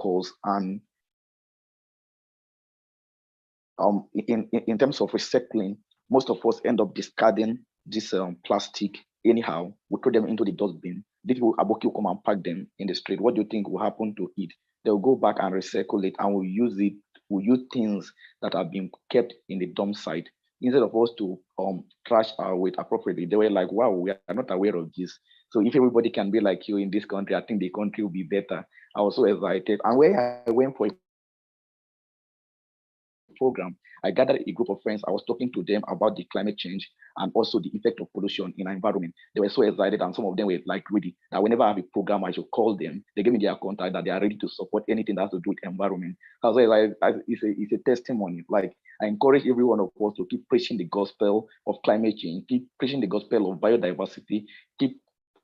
cause. And in terms of recycling, most of us end up discarding this plastic anyhow. We throw them into the dustbin. These people aboki come and pack them in the street. What do you think will happen to it? They'll go back and recycle it, and we'll use it. We'll use things that have been kept in the dump site instead of us to trash our waste appropriately. They were like, "Wow, we are not aware of this." So if everybody can be like you in this country, I think the country will be better. I was so excited, and when I went for a program, I gathered a group of friends. I was talking to them about the climate change and also the effect of pollution in our environment. They were so excited, and some of them were like ready that whenever I have a program, I should call them. They gave me their contact that they are ready to support anything that has to do with environment. So it's a testimony. Like, I encourage every one of us to keep preaching the gospel of climate change, keep preaching the gospel of biodiversity, keep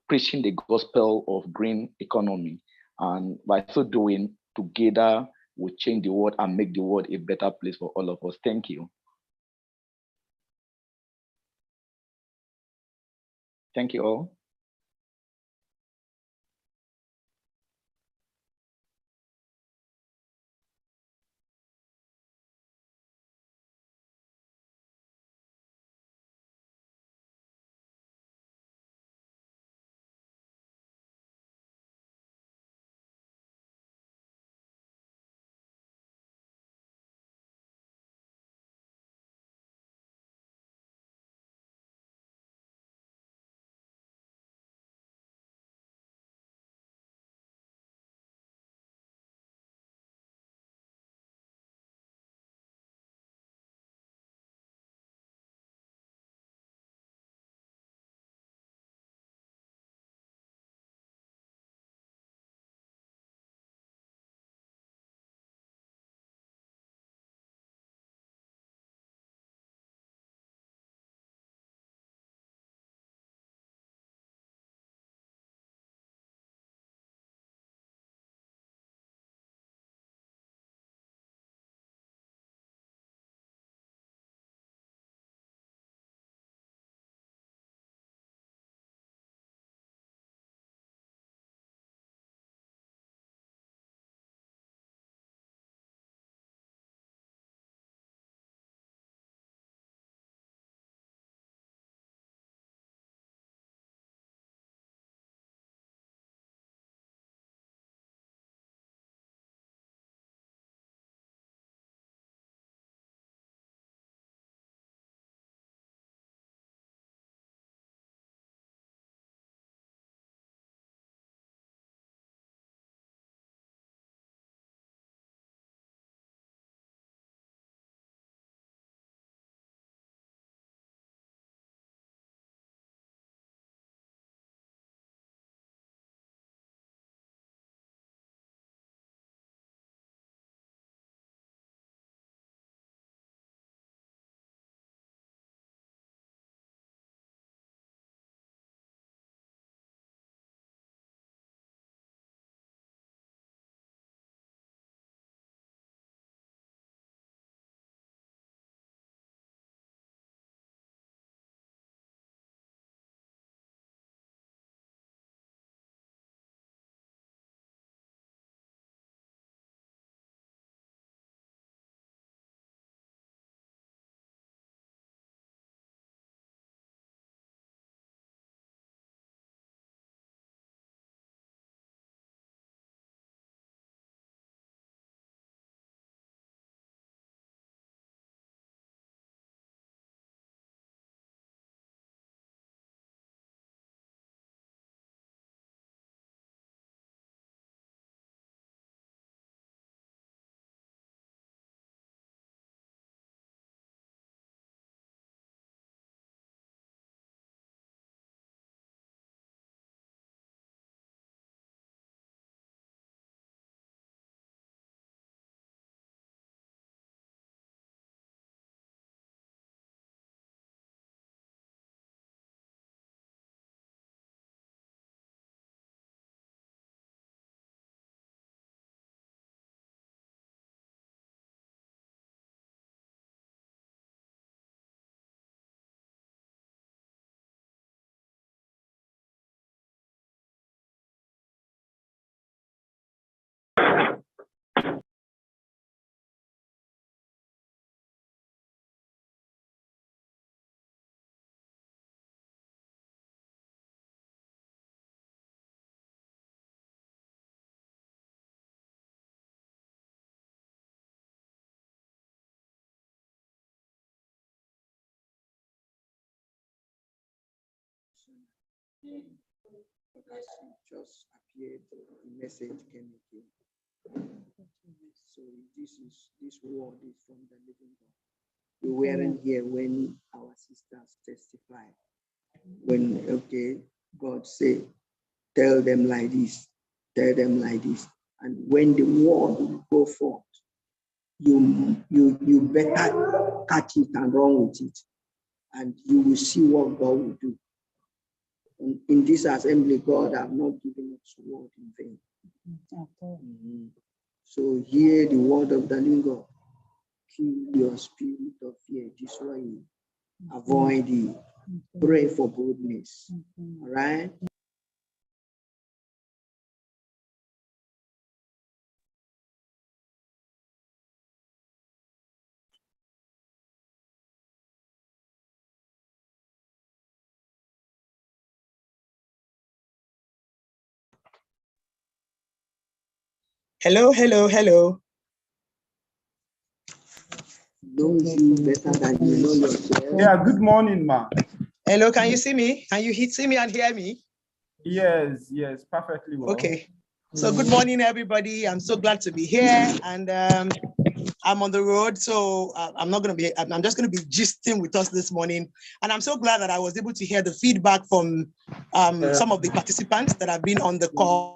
preaching the gospel of green economy. And by so doing, together, will change the world and make the world a better place for all of us. Thank you. Thank you all. Just appeared, the message came again. So this word is from the living God. We weren't here when our sisters testified. When God said, tell them like this, tell them like this. And when the word will go forth, you better catch it and run with it. And you will see what God will do. And in this assembly, God have not given us word in vain. So hear the word of the living God. Kill your spirit of fear, destroy it, avoid it, pray for boldness. All right? Hello, hello, hello. Knows you better than you know yourself. Yeah, good morning, ma. Hello, can you see me? Can you see me and hear me? Yes, perfectly well. Okay. So good morning, everybody. I'm so glad to be here, and I'm on the road, so I'm just going to be gisting with us this morning. And I'm so glad that I was able to hear the feedback from some of the participants that have been on the call.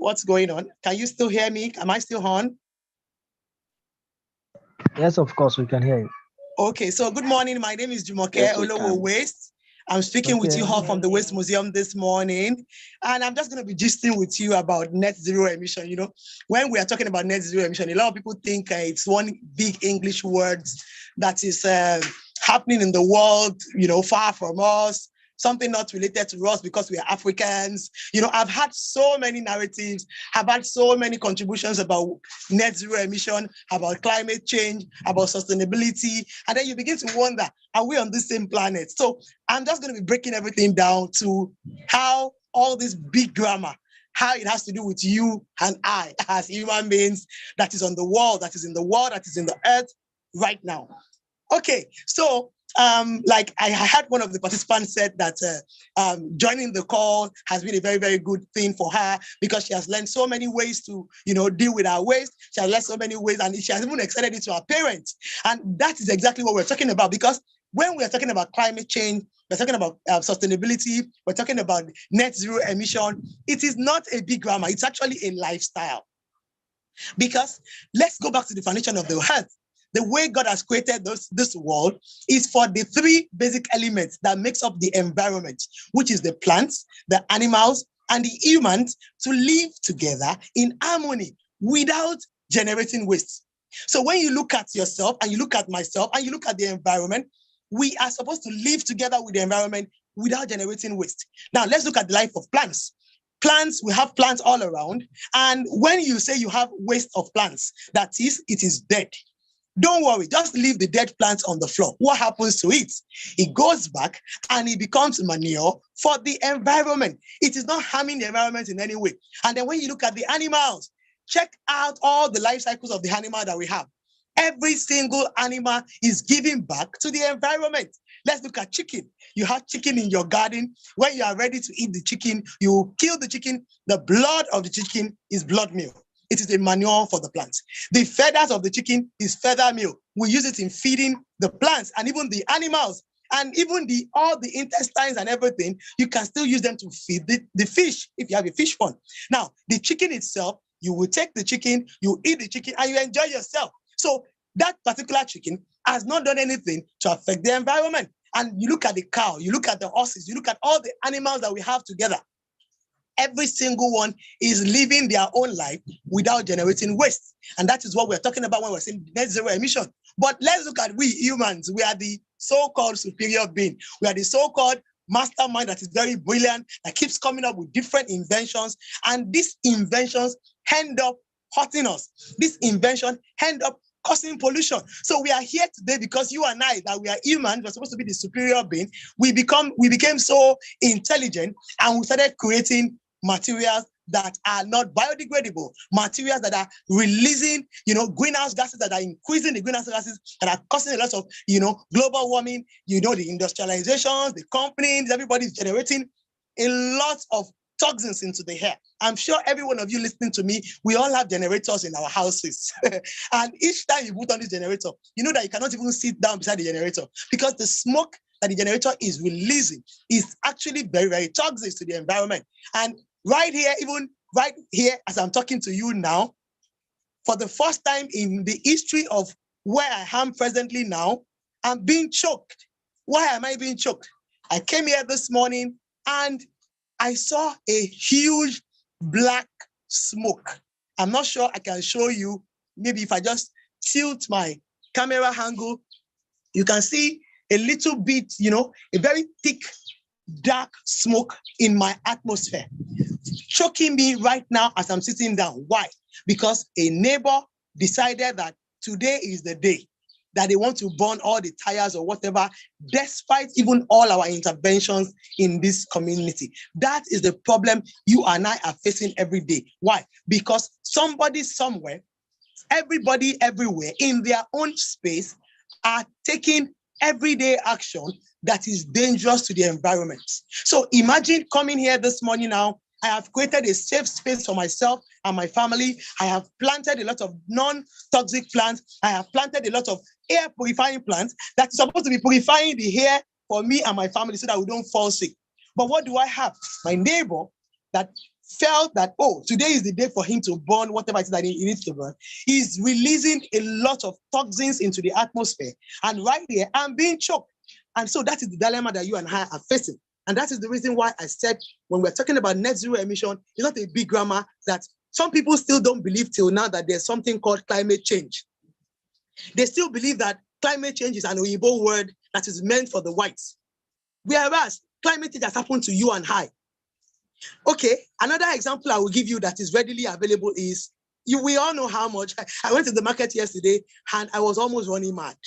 What's going on? Can you still hear me? Am I still on? Yes, of course, we can hear you. Okay, so good morning. My name is Jumoke Olowo Waste. I'm speaking with you all from the Waste Museum this morning. And I'm just going to be gisting with you about net zero emission. You know, when we are talking about net zero emission, a lot of people think it's one big English word that is happening in the world, you know, far from us, something not related to us because we are Africans. You know, I've had so many narratives, I've had so many contributions about net zero emission, about climate change, about sustainability. And then you begin to wonder, are we on the same planet? So I'm just going to be breaking everything down to how all this big grammar, how it has to do with you and I as human beings that is on the world, that is in the world, that is in the earth right now. Okay, so like I had one of the participants said that joining the call has been a very, very good thing for her because she has learned so many ways to, you know, deal with her waste. She has learned so many ways and she has even extended it to her parents. And that is exactly what we're talking about, because when we're talking about climate change, we're talking about sustainability, we're talking about net zero emission, it is not a big grammar, it's actually a lifestyle. Because let's go back to the foundation of the earth. The way God has created this world is for the three basic elements that makes up the environment, which is the plants, the animals, and the humans to live together in harmony without generating waste. So when you look at yourself and you look at myself and you look at the environment, we are supposed to live together with the environment without generating waste. Now let's look at the life of plants. Plants, we have plants all around. And when you say you have waste of plants, that is, it is dead. Don't worry, just leave the dead plants on the floor. What happens to it? It goes back and it becomes manure for the environment. It is not harming the environment in any way. And then when you look at the animals, check out all the life cycles of the animal that we have. Every single animal is giving back to the environment. Let's look at chicken. You have chicken in your garden. When you are ready to eat the chicken, you kill the chicken. The blood of the chicken is blood meal. It is a manure for the plants. The feathers of the chicken is feather meal. We use it in feeding the plants and even the animals. And even all the intestines and everything, you can still use them to feed the fish if you have a fish pond. Now, the chicken itself, you will take the chicken, you eat the chicken, and you enjoy yourself. So that particular chicken has not done anything to affect the environment. And you look at the cow, you look at the horses, you look at all the animals that we have together. Every single one is living their own life without generating waste. And that is what we're talking about when we're saying net zero emission. But let's look at we humans. We are the so-called superior being. We are the so-called mastermind that is very brilliant, that keeps coming up with different inventions. And these inventions end up hurting us. These inventions end up causing pollution. So we are here today because you and I, that we are humans, we're supposed to be the superior being. We became so intelligent and we started creating materials that are not biodegradable, materials that are releasing, greenhouse gases that are increasing the greenhouse gases that are causing a lot of, global warming, the industrializations, the companies, everybody's generating a lot of toxins into the air. I'm sure every one of you listening to me, we all have generators in our houses. And each time you put on this generator, you know that you cannot even sit down beside the generator because the smoke that the generator is releasing is actually very, very toxic to the environment. And right here, even right here, as I'm talking to you now, for the first time in the history of where I am presently now, I'm being choked. Why am I being choked? I came here this morning and I saw a huge black smoke. I'm not sure I can show you. Maybe if I just tilt my camera angle, you can see a little bit, a very thick, dark smoke in my atmosphere, choking me right now as I'm sitting down. Why? Because a neighbor decided that today is the day that they want to burn all the tires or whatever, despite even all our interventions in this community. That is the problem you and I are facing every day. Why? Because somebody somewhere, everybody everywhere in their own space are taking everyday action that is dangerous to the environment. So imagine coming here this morning now. I have created a safe space for myself and my family. I have planted a lot of non-toxic plants. I have planted a lot of air purifying plants that is supposed to be purifying the air for me and my family so that we don't fall sick. But what do I have? My neighbor that felt that, oh, today is the day for him to burn whatever it is that he needs to burn. He's releasing a lot of toxins into the atmosphere. And right there, I'm being choked. And so that is the dilemma that you and I are facing. And that is the reason why I said, when we're talking about net zero emission, it's not a big grammar that some people still don't believe till now that there's something called climate change. They still believe that climate change is an Oyibo word that is meant for the whites. Whereas climate change has happened to you and I. Okay, another example I will give you that is readily available is, we all know how much, I went to the market yesterday and I was almost running mad.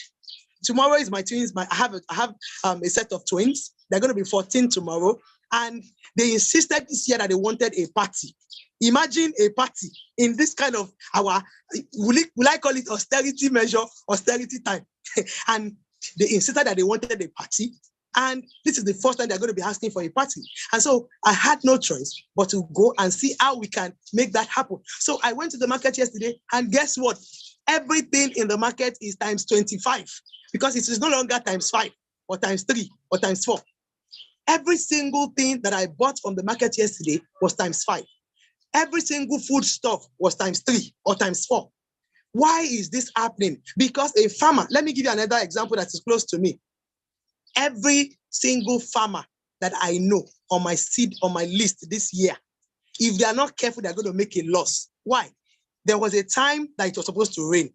Tomorrow is my twins. I have a set of twins. They're going to be 14 tomorrow. And they insisted this year that they wanted a party. Imagine a party in this kind of will I call it austerity measure, austerity time. And they insisted that they wanted a party. And this is the first time they're going to be asking for a party. And so I had no choice but to go and see how we can make that happen. So I went to the market yesterday, and guess what? Everything in the market is times 25 because it is no longer times 5 or times 3 or times 4. Every single thing that I bought from the market yesterday was times 5. Every single food stuff was times 3 or times 4. Why is this happening? Because a farmer, let me give you another example that is close to me. Every single farmer that I know on my list this year, if they are not careful, they're going to make a loss. Why? There was a time that it was supposed to rain.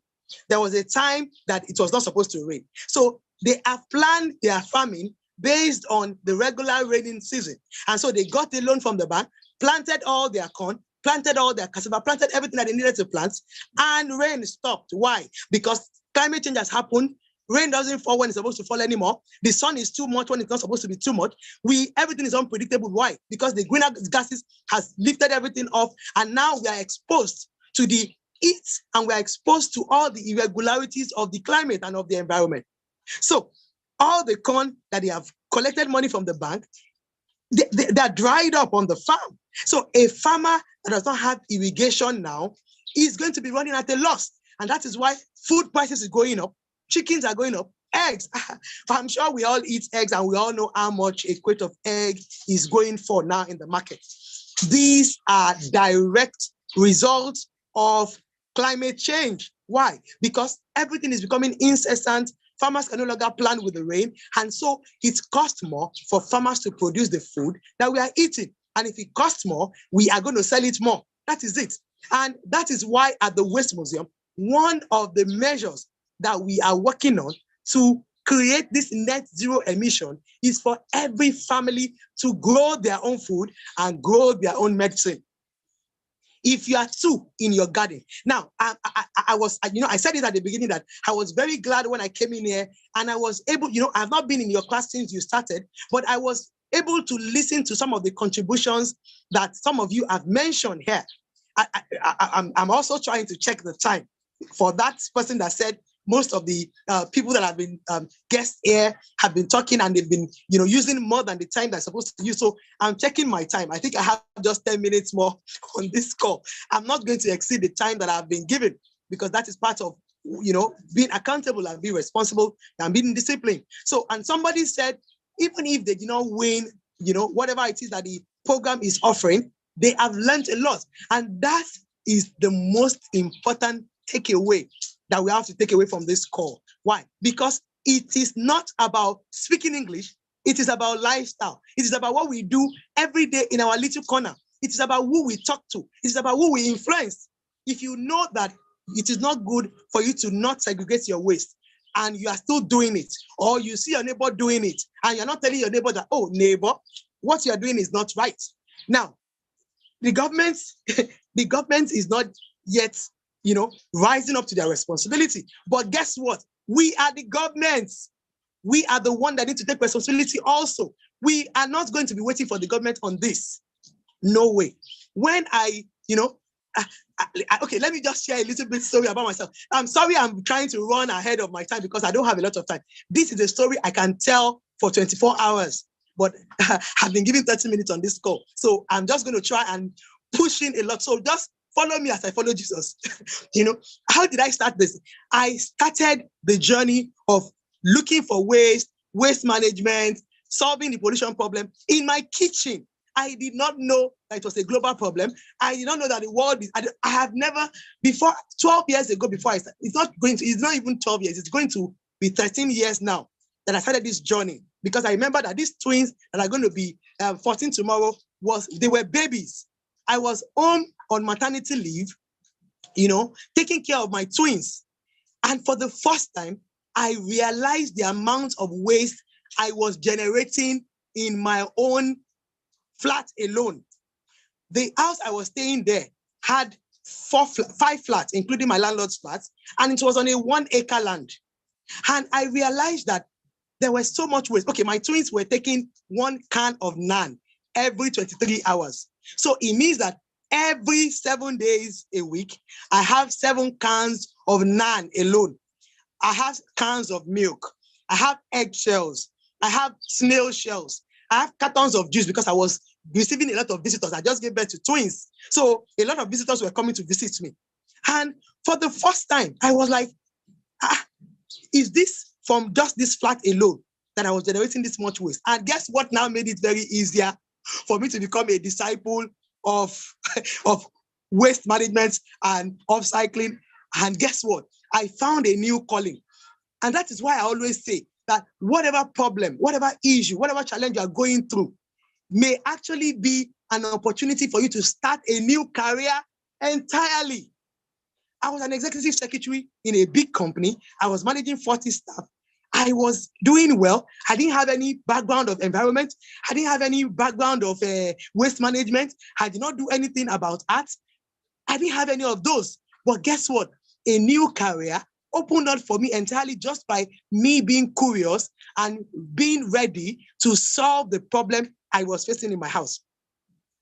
There was a time that it was not supposed to rain. So they have planned their farming based on the regular raining season. And so they got a loan from the bank, planted all their corn, planted all their cassava, planted everything that they needed to plant, and rain stopped. Why? Because climate change has happened. Rain doesn't fall when it's supposed to fall anymore. The sun is too much when it's not supposed to be too much. Everything is unpredictable. Why? Because the greenhouse gases has lifted everything off, and now we are exposed to the heat, and we are exposed to all the irregularities of the climate and of the environment. So all the corn that they have collected money from the bank, they're dried up on the farm. So a farmer that does not have irrigation now is going to be running at a loss. And that is why food prices is going up. Chickens are going up. Eggs. I'm sure we all eat eggs, and we all know how much a crate of egg is going for now in the market. These are direct results of climate change. Why? Because everything is becoming incessant. Farmers can no longer plan with the rain. And so it costs more for farmers to produce the food that we are eating. And if it costs more, we are going to sell it more. That is it. And that is why at the Waste Museum, one of the measures that we are working on to create this net zero emission is for every family to grow their own food and grow their own medicine. If you are 2 in your garden. Now, I said it at the beginning that I was very glad when I came in here and I was able, I have not been in your class since you started, but I was able to listen to some of the contributions that some of you have mentioned here. I'm also trying to check the time for that person that said most of the people that have been guests here have been talking and they've been, using more than the time they're supposed to use. So I'm checking my time. I think I have just 10 minutes more on this call. I'm not going to exceed the time that I've been given because that is part of, being accountable and being responsible and being disciplined. So, and somebody said, even if they did not win, whatever it is that the program is offering, they have learned a lot. And that is the most important takeaway that we have to take away from this call. Why? Because it is not about speaking English. It is about lifestyle. It is about what we do every day in our little corner. It is about who we talk to. It is about who we influence. If you know that it is not good for you to not segregate your waste and you are still doing it, or you see your neighbor doing it and you're not telling your neighbor that, oh, neighbor, what you're doing is not right. Now, the government is not yet, rising up to their responsibility. But guess what? We are the government. We are the one that need to take responsibility also. We are not going to be waiting for the government on this. No way. When okay, let me just share a little bit story about myself. I'm sorry I'm trying to run ahead of my time because I don't have a lot of time. This is a story I can tell for 24 hours, but I've been given 30 minutes on this call. So I'm just going to try and push in a lot. So just follow me as I follow Jesus. How did I start this? I started the journey of looking for waste management, solving the pollution problem in my kitchen. I did not know that it was a global problem. I did not know that the world is, I have never, before 12 years ago, before I started, it's not even 12 years, it's going to be 13 years now that I started this journey. Because I remember that these twins that are going to be 14 tomorrow, they were babies. I was home on maternity leave, taking care of my twins. And for the first time, I realized the amount of waste I was generating in my own flat alone. The house I was staying there had 5 flats, including my landlord's flats, and it was on a 1 acre land. And I realized that there was so much waste. Okay, my twins were taking 1 can of naan every 23 hours. So it means that every 7 days a week, I have 7 cans of naan alone. I have cans of milk. I have eggshells. I have snail shells. I have cartons of juice because I was receiving a lot of visitors. I just gave birth to twins. So a lot of visitors were coming to visit me. And for the first time, I was like, is this from just this flat alone that I was generating this much waste? And guess what now made it very easier for me to become a disciple of waste management and upcycling? And guess what? I found a new calling. And that is why I always say that whatever problem, whatever issue, whatever challenge you are going through may actually be an opportunity for you to start a new career entirely. I was an executive secretary in a big company. I was managing 40 staff. I was doing well. I didn't have any background of environment. I didn't have any background of waste management. I did not do anything about art. I didn't have any of those. But guess what? A new career opened up for me entirely just by me being curious and being ready to solve the problem I was facing in my house.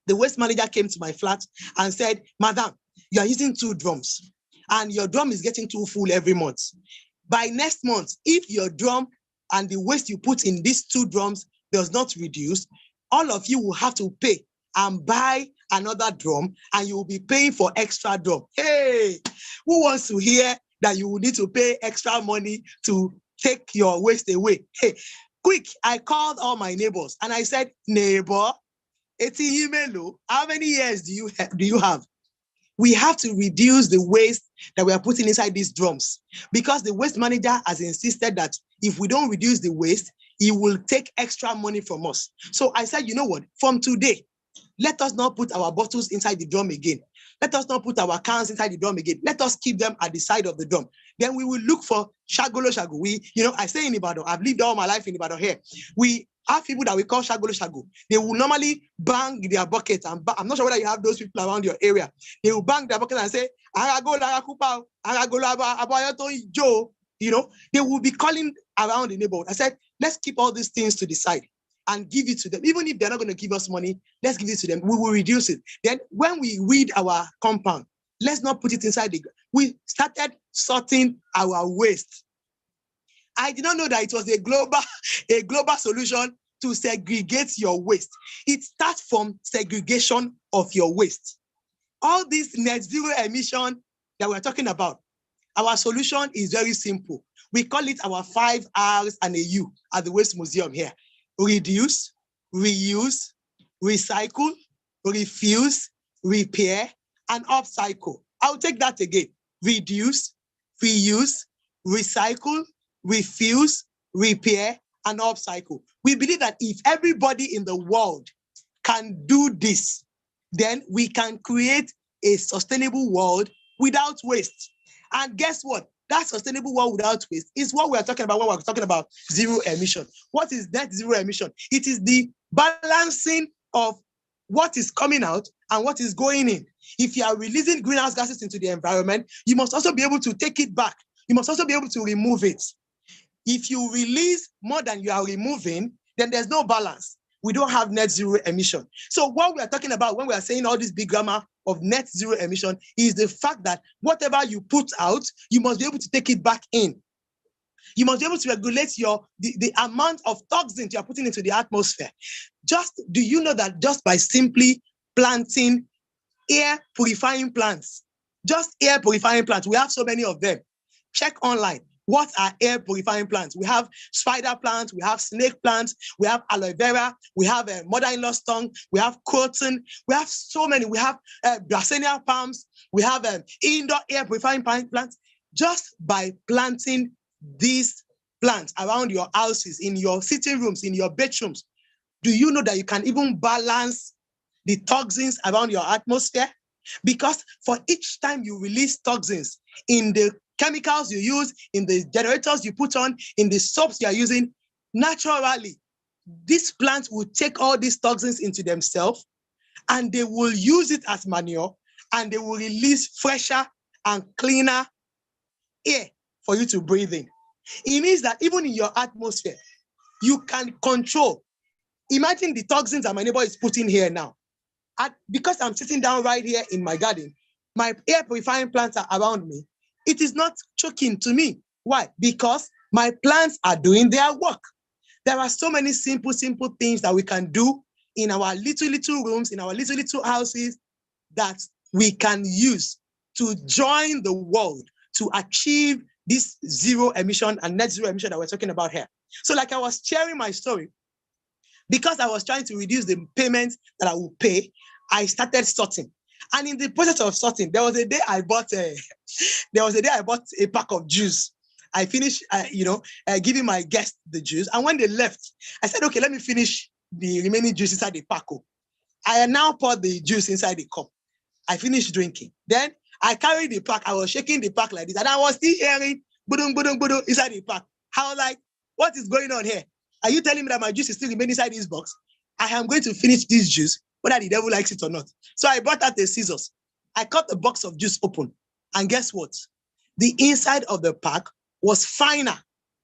The waste manager came to my flat and said, Madam, you are using 2 drums and your drum is getting too full every month. By next month, if your drum and the waste you put in these 2 drums does not reduce, all of you will have to pay and buy another drum and you will be paying for extra drum. Hey, who wants to hear that you will need to pay extra money to take your waste away? Hey, quick, I called all my neighbors and I said, neighbor, how many years do you have? We have to reduce the waste that we are putting inside these drums because the waste manager has insisted that if we don't reduce the waste, he will take extra money from us. So I said, you know what, from today, let us not put our bottles inside the drum again. Let us not put our cans inside the drum again. Let us keep them at the side of the drum. Then we will look for shagolo shago. I stay in Ibadan. I've lived all my life in Ibadan here. We have people that we call shagolo shago. They will normally bang their bucket. And I'm not sure whether you have those people around your area. They will bang their bucket and say, they will be calling around the neighborhood. I said, let's keep all these things to the side. and give it to them. Even if they're not going to give us money, let's give it to them. We will reduce it. Then when we weed our compound, let's not put it inside the ground. We started sorting our waste. I did not know that it was a global solution to segregate your waste. It starts from segregation of your waste. All this net zero emission that we're talking about, our solution is very simple. We call it our 5 R's and a U at the Waste Museum here. Reduce, reuse, recycle, refuse, repair, and upcycle. I'll take that again. Reduce, reuse, recycle, refuse, repair, and upcycle. We believe that if everybody in the world can do this, then we can create a sustainable world without waste. And guess what? That sustainable world without waste is what we are talking about when we're talking about zero emission. What is net zero emission? It is the balancing of what is coming out and what is going in. If you are releasing greenhouse gases into the environment, you must also be able to take it back. You must also be able to remove it. If you release more than you are removing, then there's no balance. We don't have net zero emission. So what we are talking about when we are saying all this big grammar of net zero emission is the fact that whatever you put out, you must be able to take it back in. You must be able to regulate the amount of toxins you are putting into the atmosphere. Do you know that just by simply planting air purifying plants, just air purifying plants, we have so many of them. Check online. What are air purifying plants? We have spider plants, we have snake plants, we have aloe vera, we have mother-in-law's tongue, we have cotton, we have so many. We have Brasenia palms, we have indoor air purifying plants. Just by planting these plants around your houses, in your sitting rooms, in your bedrooms, do you know that you can even balance the toxins around your atmosphere? Because for each time you release toxins in the chemicals you use, in the generators you put on, in the soaps you are using, naturally, these plants will take all these toxins into themselves and they will use it as manure and they will release fresher and cleaner air for you to breathe in. It means that even in your atmosphere, you can control. Imagine the toxins that my neighbor is putting here now. Because I'm sitting down right here in my garden, my air purifying plants are around me. It is not choking to me. Why? Because my plants are doing their work. There are so many simple things that we can do in our little rooms, in our little houses that we can use to join the world to achieve this zero emission and net zero emission that we're talking about here. So like I was sharing my story, because I was trying to reduce the payments that I will pay, I started sorting. And in the process of sorting, there was a day I bought a pack of juice. I finished, giving my guests the juice. And when they left, I said, okay, let me finish the remaining juice inside the pack. I now poured the juice inside the cup. I finished drinking. Then I carried the pack. I was shaking the pack like this. And I was still hearing budung, budung, budung inside the pack. I was like, what is going on here? Are you telling me that my juice is still remaining inside this box? I am going to finish this juice, whether the devil likes it or not. So I brought out the scissors. I cut the box of juice open. And guess what? The inside of the pack was finer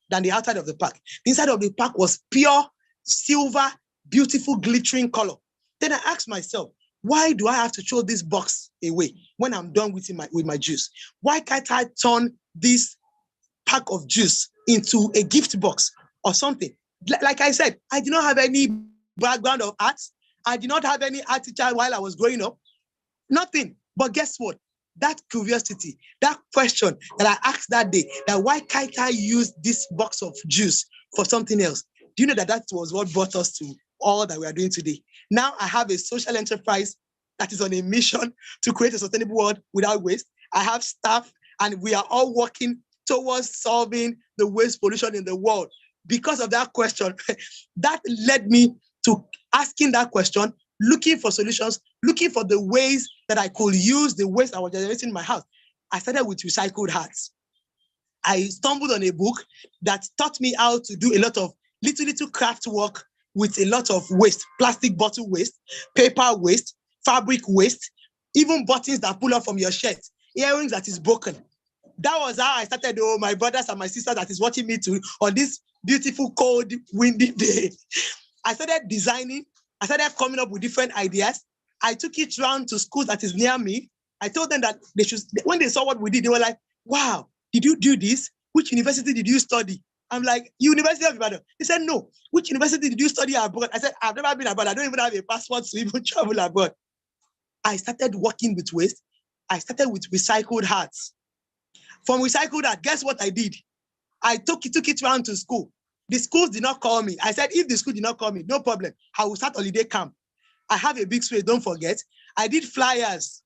than the outside of the pack. The inside of the pack was pure, silver, beautiful, glittering color. Then I asked myself, why do I have to throw this box away when I'm done with my juice? Why can't I turn this pack of juice into a gift box or something? Like I said, I did not have any background of arts. I did not have any art teacher while I was growing up. Nothing. But guess what? That curiosity, that question that I asked that day, that why can't I use this box of juice for something else? Do you know that was what brought us to all that we are doing today? Now I have a social enterprise that is on a mission to create a sustainable world without waste. I have staff and we are all working towards solving the waste pollution in the world. Because of that question, that led me to asking that question, looking for solutions, looking for the ways that I could use the waste I was generating in my house. I started with recycled hats. I stumbled on a book that taught me how to do a lot of little craft work with a lot of waste, plastic bottle waste, paper waste, fabric waste, even buttons that pull off from your shirt, earrings that is broken. That was how I started. Oh, my brothers and my sisters that is watching me too on this beautiful, cold, windy day. I started designing. I started coming up with different ideas. I took it around to schools that is near me. I told them that they should, when they saw what we did, they were like, wow, did you do this? Which university did you study? I'm like, University of Ibadan. He said, no. Which university did you study abroad? I said, I've never been abroad. I don't even have a passport to even travel abroad. I started working with waste. I started with recycled hearts. From recycled heart, guess what I did? I took it around to school. The schools did not call me. I said, if the school did not call me, no problem. I will start holiday camp. I have a big space, don't forget. I did flyers.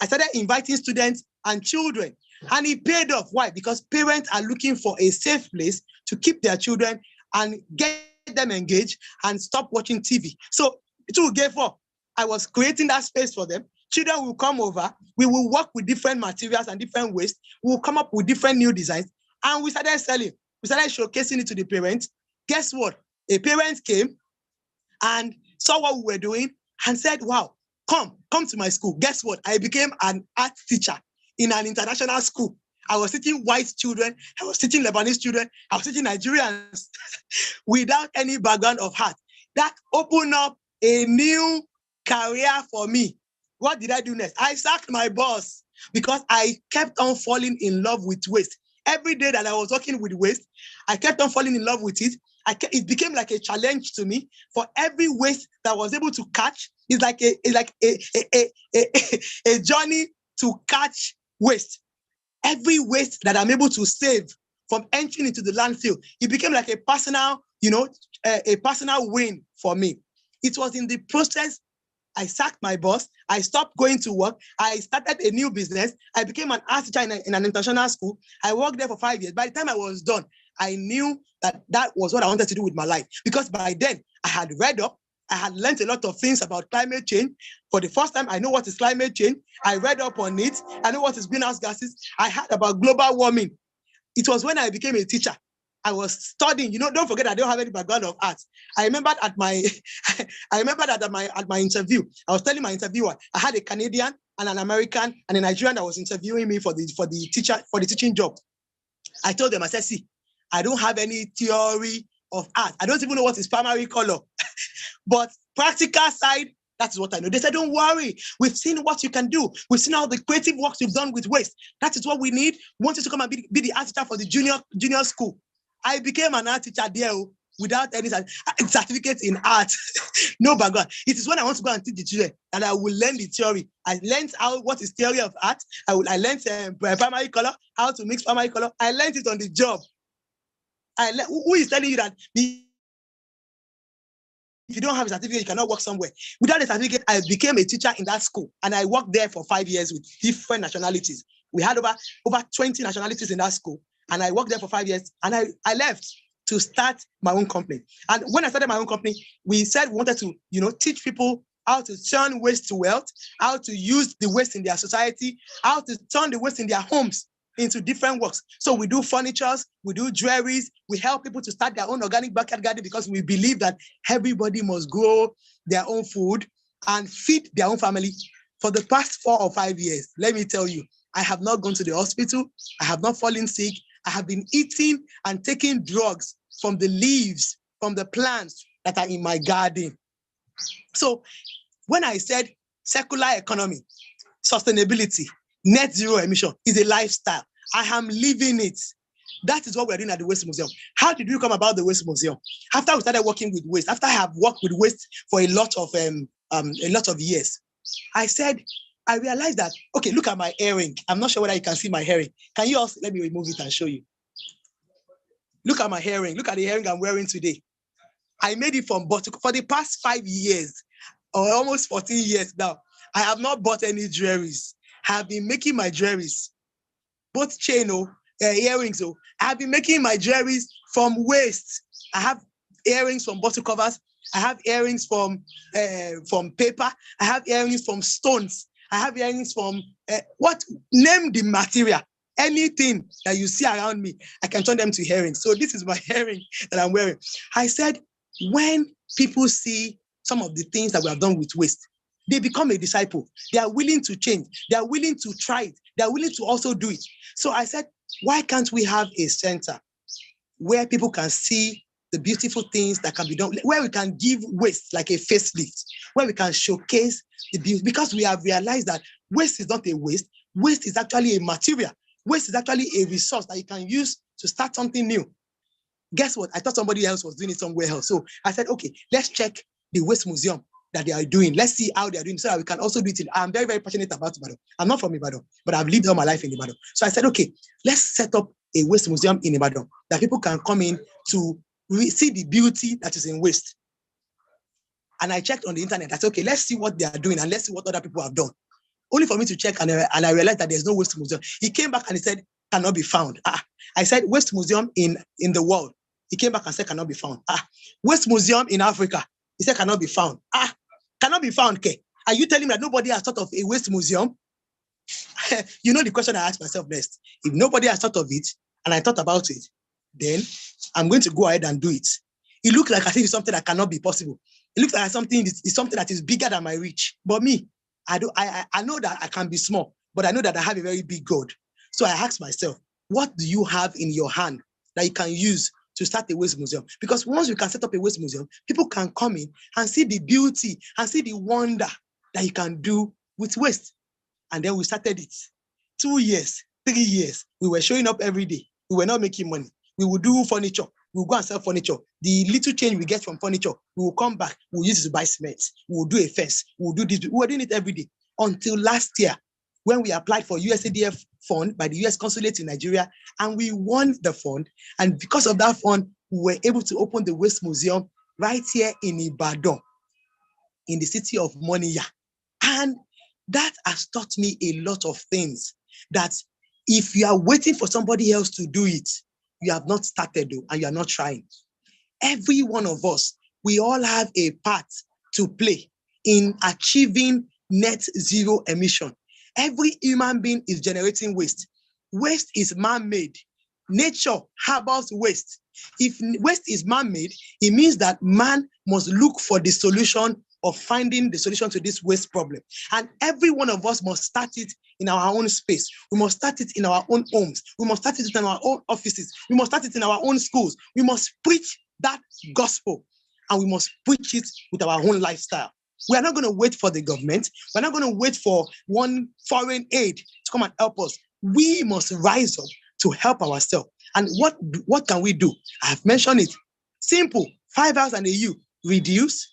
I started inviting students and children. And it paid off. Why? Because parents are looking for a safe place to keep their children and get them engaged and stop watching TV. So it will give up. I was creating that space for them. Children will come over. We will work with different materials and different waste. We will come up with different new designs. And we started selling. We started showcasing it to the parents. Guess what? A parent came and saw what we were doing and said, wow, come to my school. Guess what? I became an art teacher in an international school. I was teaching white children. I was teaching Lebanese children. I was teaching Nigerians without any background of art. That opened up a new career for me. What did I do next? I sacked my boss because I kept on falling in love with waste. Every day that I was working with waste, I kept on falling in love with it. It became like a challenge to me. For every waste that I was able to catch, it's like a journey to catch waste. Every waste that I'm able to save from entering into the landfill, it became like a personal, a personal win for me. It was in the process. I sacked my boss. I stopped going to work. I started a new business. I became an art teacher in an international school. I worked there for 5 years. By the time I was done, I knew that was what I wanted to do with my life. Because by then, I had read up. I had learned a lot of things about climate change. For the first time, I know what is climate change. I read up on it. I know what is greenhouse gases. I heard about global warming. It was when I became a teacher. I was studying. Don't forget, I don't have any background of art. I remembered at my interview, I was telling my interviewer, I had a Canadian and an American and a Nigerian that was interviewing me for the teaching job. I told them, I said, see, I don't have any theory of art. I don't even know what is primary color. But practical side, that's what I know. They said, don't worry. We've seen what you can do. We've seen all the creative works you've done with waste. That is what we need. We want you to come and be the art teacher for the junior school. I became an art teacher there without any certificate in art, no background. It is when I want to go and teach the children that I will learn the theory. I learned what is theory of art. I learned primary color, how to mix primary color. I learned it on the job. Who is telling you that if you don't have a certificate, you cannot work somewhere? Without a certificate, I became a teacher in that school, and I worked there for 5 years with different nationalities. We had over 20 nationalities in that school, and I worked there for 5 years, and I left to start my own company. And when I started my own company, we said we wanted to, teach people how to turn waste to wealth, how to use the waste in their society, how to turn the waste in their homes into different works. So we do furnitures, we do jewelries, we help people to start their own organic backyard garden because we believe that everybody must grow their own food and feed their own family. For the past 4 or 5 years, let me tell you, I have not gone to the hospital, I have not fallen sick, I have been eating and taking drugs from the leaves, from the plants that are in my garden. So when I said circular economy, sustainability, net zero emission is a lifestyle, I am living it. That is what we're doing at the Waste Museum. How did you come about the Waste Museum? After we started working with waste, after I have worked with waste for a lot of years, I realized that, okay, look at my earring. I'm not sure whether you can see my earring. Can you also, let me remove it and show you. Look at my earring. Look at the earring I'm wearing today. I made it from bottle. For the past 5 years, or almost 14 years now, I have not bought any jewelries. I have been making my jewelries, both chain earrings. I have been making my jewelries from waste. I have earrings from bottle covers. I have earrings from paper. I have earrings from stones. I have earrings from name the material. Anything that you see around me, I can turn them to earrings. So this is my earring that I'm wearing. I said, when people see some of the things that we have done with waste, they become a disciple. They are willing to change. They are willing to try it. They are willing to also do it. So I said, why can't we have a center where people can see the beautiful things that can be done, where we can give waste like a facelift, where we can showcase the beauty, because we have realized that waste is not a waste. Waste is actually a material. Waste is actually a resource that you can use to start something new. Guess what? I thought somebody else was doing it somewhere else. So I said, okay, let's check the waste museum that they are doing. Let's see how they are doing so that we can also do it. I'm very, very passionate about Ibadan. I'm not from Ibadan, but I've lived all my life in Ibadan. So I said, okay, let's set up a waste museum in Ibadan that people can come in to see the beauty that is in waste. And I checked on the internet. I said, okay, let's see what they are doing and let's see what other people have done. Only for me to check, and I realized that there's no waste museum. He came back and he said, cannot be found. I said, waste museum in the world. He came back and said, cannot be found. Waste museum in Africa. He said, cannot be found. Cannot be found, okay? Are you telling me that nobody has thought of a waste museum? You know the question I asked myself next. If nobody has thought of it, and I thought about it, then I'm going to go ahead and do it. It looks like I think it's something that cannot be possible. It looks like something that is bigger than my reach. But me, I know that I can be small, but I know that I have a very big God. So I asked myself, what do you have in your hand that you can use to start a waste museum? Because once we can set up a waste museum, people can come in and see the beauty and see the wonder that you can do with waste. And then we started it. 2 years, 3 years, we were showing up every day. We were not making money. We would do furniture. We will go and sell furniture. The little change we get from furniture, we will come back. We will use it to buy cement. We will do a fence. We will do this. We were doing it every day until last year when we applied for USADF fund by the US consulate in Nigeria, and we won the fund. And because of that fund, we were able to open the Waste Museum right here in Ibadan, in the city of Moniya. And that has taught me a lot of things, that if you are waiting for somebody else to do it, you have not started though, and you are not trying. Every one of us, we all have a part to play in achieving net zero emission. Every human being is generating waste. Waste is man-made. Nature harbors waste. If waste is man-made, it means that man must look for the solution of finding the solution to this waste problem. And every one of us must start it in our own space. We must start it in our own homes. We must start it in our own offices. We must start it in our own schools. We must preach that gospel, and we must preach it with our own lifestyle. We are not going to wait for the government. We're not going to wait for one foreign aid to come and help us. We must rise up to help ourselves. And what can we do? I have mentioned it. Simple. 5 hours and a U. Reduce,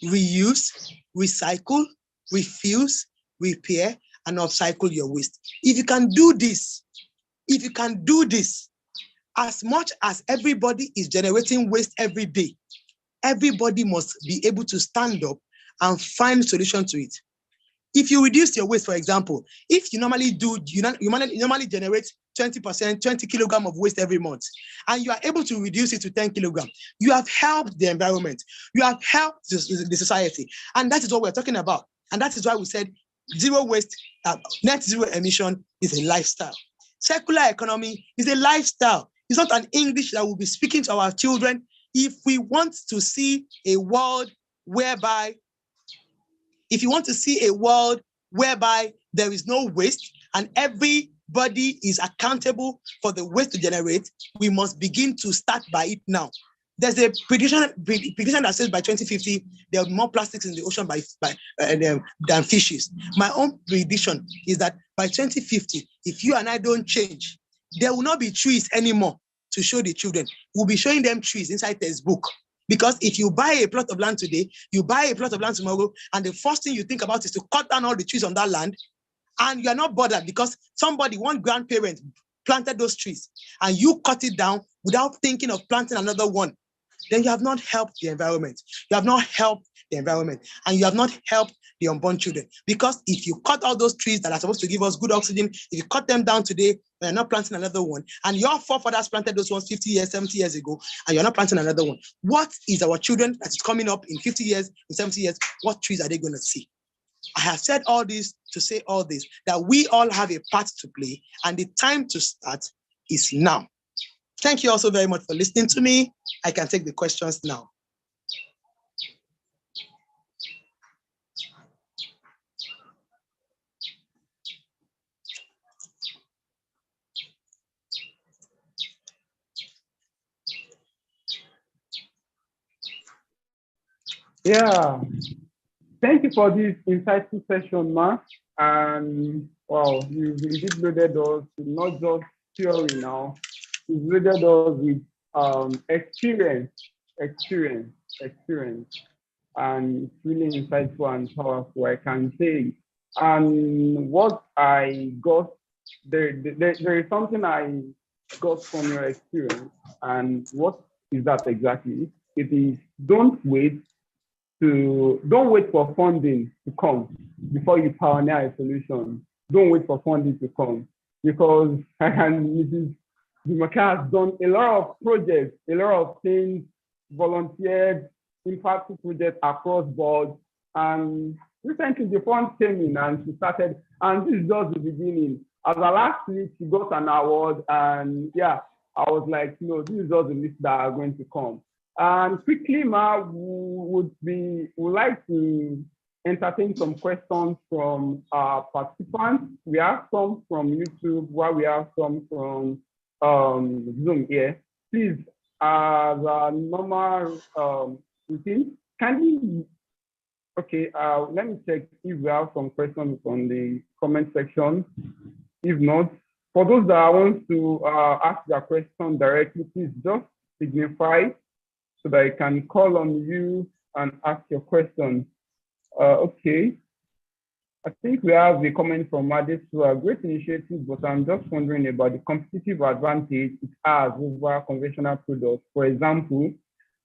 reuse, recycle, refuse, repair, and upcycle your waste. If you can do this, as much as everybody is generating waste every day, everybody must be able to stand up and find a solution to it. If you reduce your waste, for example, if you normally generate 20%, 20 kilograms of waste every month, and you are able to reduce it to 10 kilograms, you have helped the environment, you have helped the society. And that is what we're talking about. And that is why we said zero waste, net zero emission is a lifestyle. Circular economy is a lifestyle. It's not an English that we'll be speaking to our children. If we want to see a world whereby there is no waste and everybody is accountable for the waste to generate, we must begin to start by it now. There's a prediction that says by 2050, there will be more plastics in the ocean than fishes. My own prediction is that by 2050, if you and I don't change, there will not be trees anymore to show the children. We'll be showing them trees inside textbook. Because if you buy a plot of land today, you buy a plot of land tomorrow, and the first thing you think about is to cut down all the trees on that land, and you're not bothered because one grandparent planted those trees, and you cut it down without thinking of planting another one, then you have not helped the environment. You have not helped the environment, and you have not helped the unborn children. Because if you cut all those trees that are supposed to give us good oxygen, if you cut them down today, you're not planting another one, and your forefathers planted those ones 50 years, 70 years ago, and you're not planting another one, what is our children that is coming up in 50 years, in 70 years, what trees are they going to see? I have said all this to say all this, that we all have a part to play, and the time to start is now. Thank you also very much for listening to me. I can take the questions now. Yeah, thank you for this insightful session, Ma. And wow, you've indeed loaded us with not just theory now, you've loaded us with experience, and it's really insightful and powerful, I can say. And what I got, there is something I got from your experience. And what is that exactly? It is don't wait for funding to come before you pioneer a solution. Don't wait for funding to come, because Mrs. Jumoke has done a lot of projects, a lot of things, volunteered, impactful projects across board. And recently the fund came in and she started, and this is just the beginning. As a last week, she got an award, and yeah, I was like, no, this is just the list that are going to come. And quickly, Ma, would like to entertain some questions from our participants. We have some from YouTube, while we have some from Zoom here. Please, as a normal routine, let me check if we have some questions on the comment section. If not, for those that want to ask their question directly, please just signify so that I can call on you and ask your question. Okay. I think we have a comment from Adesua, great initiative, but I'm just wondering about the competitive advantage it has over conventional products. For example,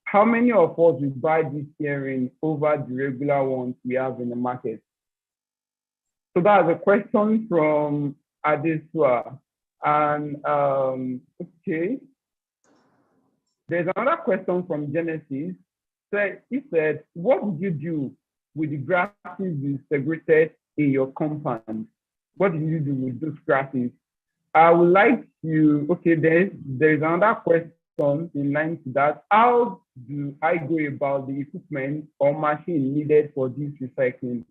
how many of us will buy this earring over the regular ones we have in the market? So that's a question from Adesua. And okay. There's another question from Genesis. So he said, what did you do with the grasses you segregated in your compound? What did you do with those grasses? I would like you, okay, there's another question in line to that. How do I go about the equipment or machine needed for this recycling?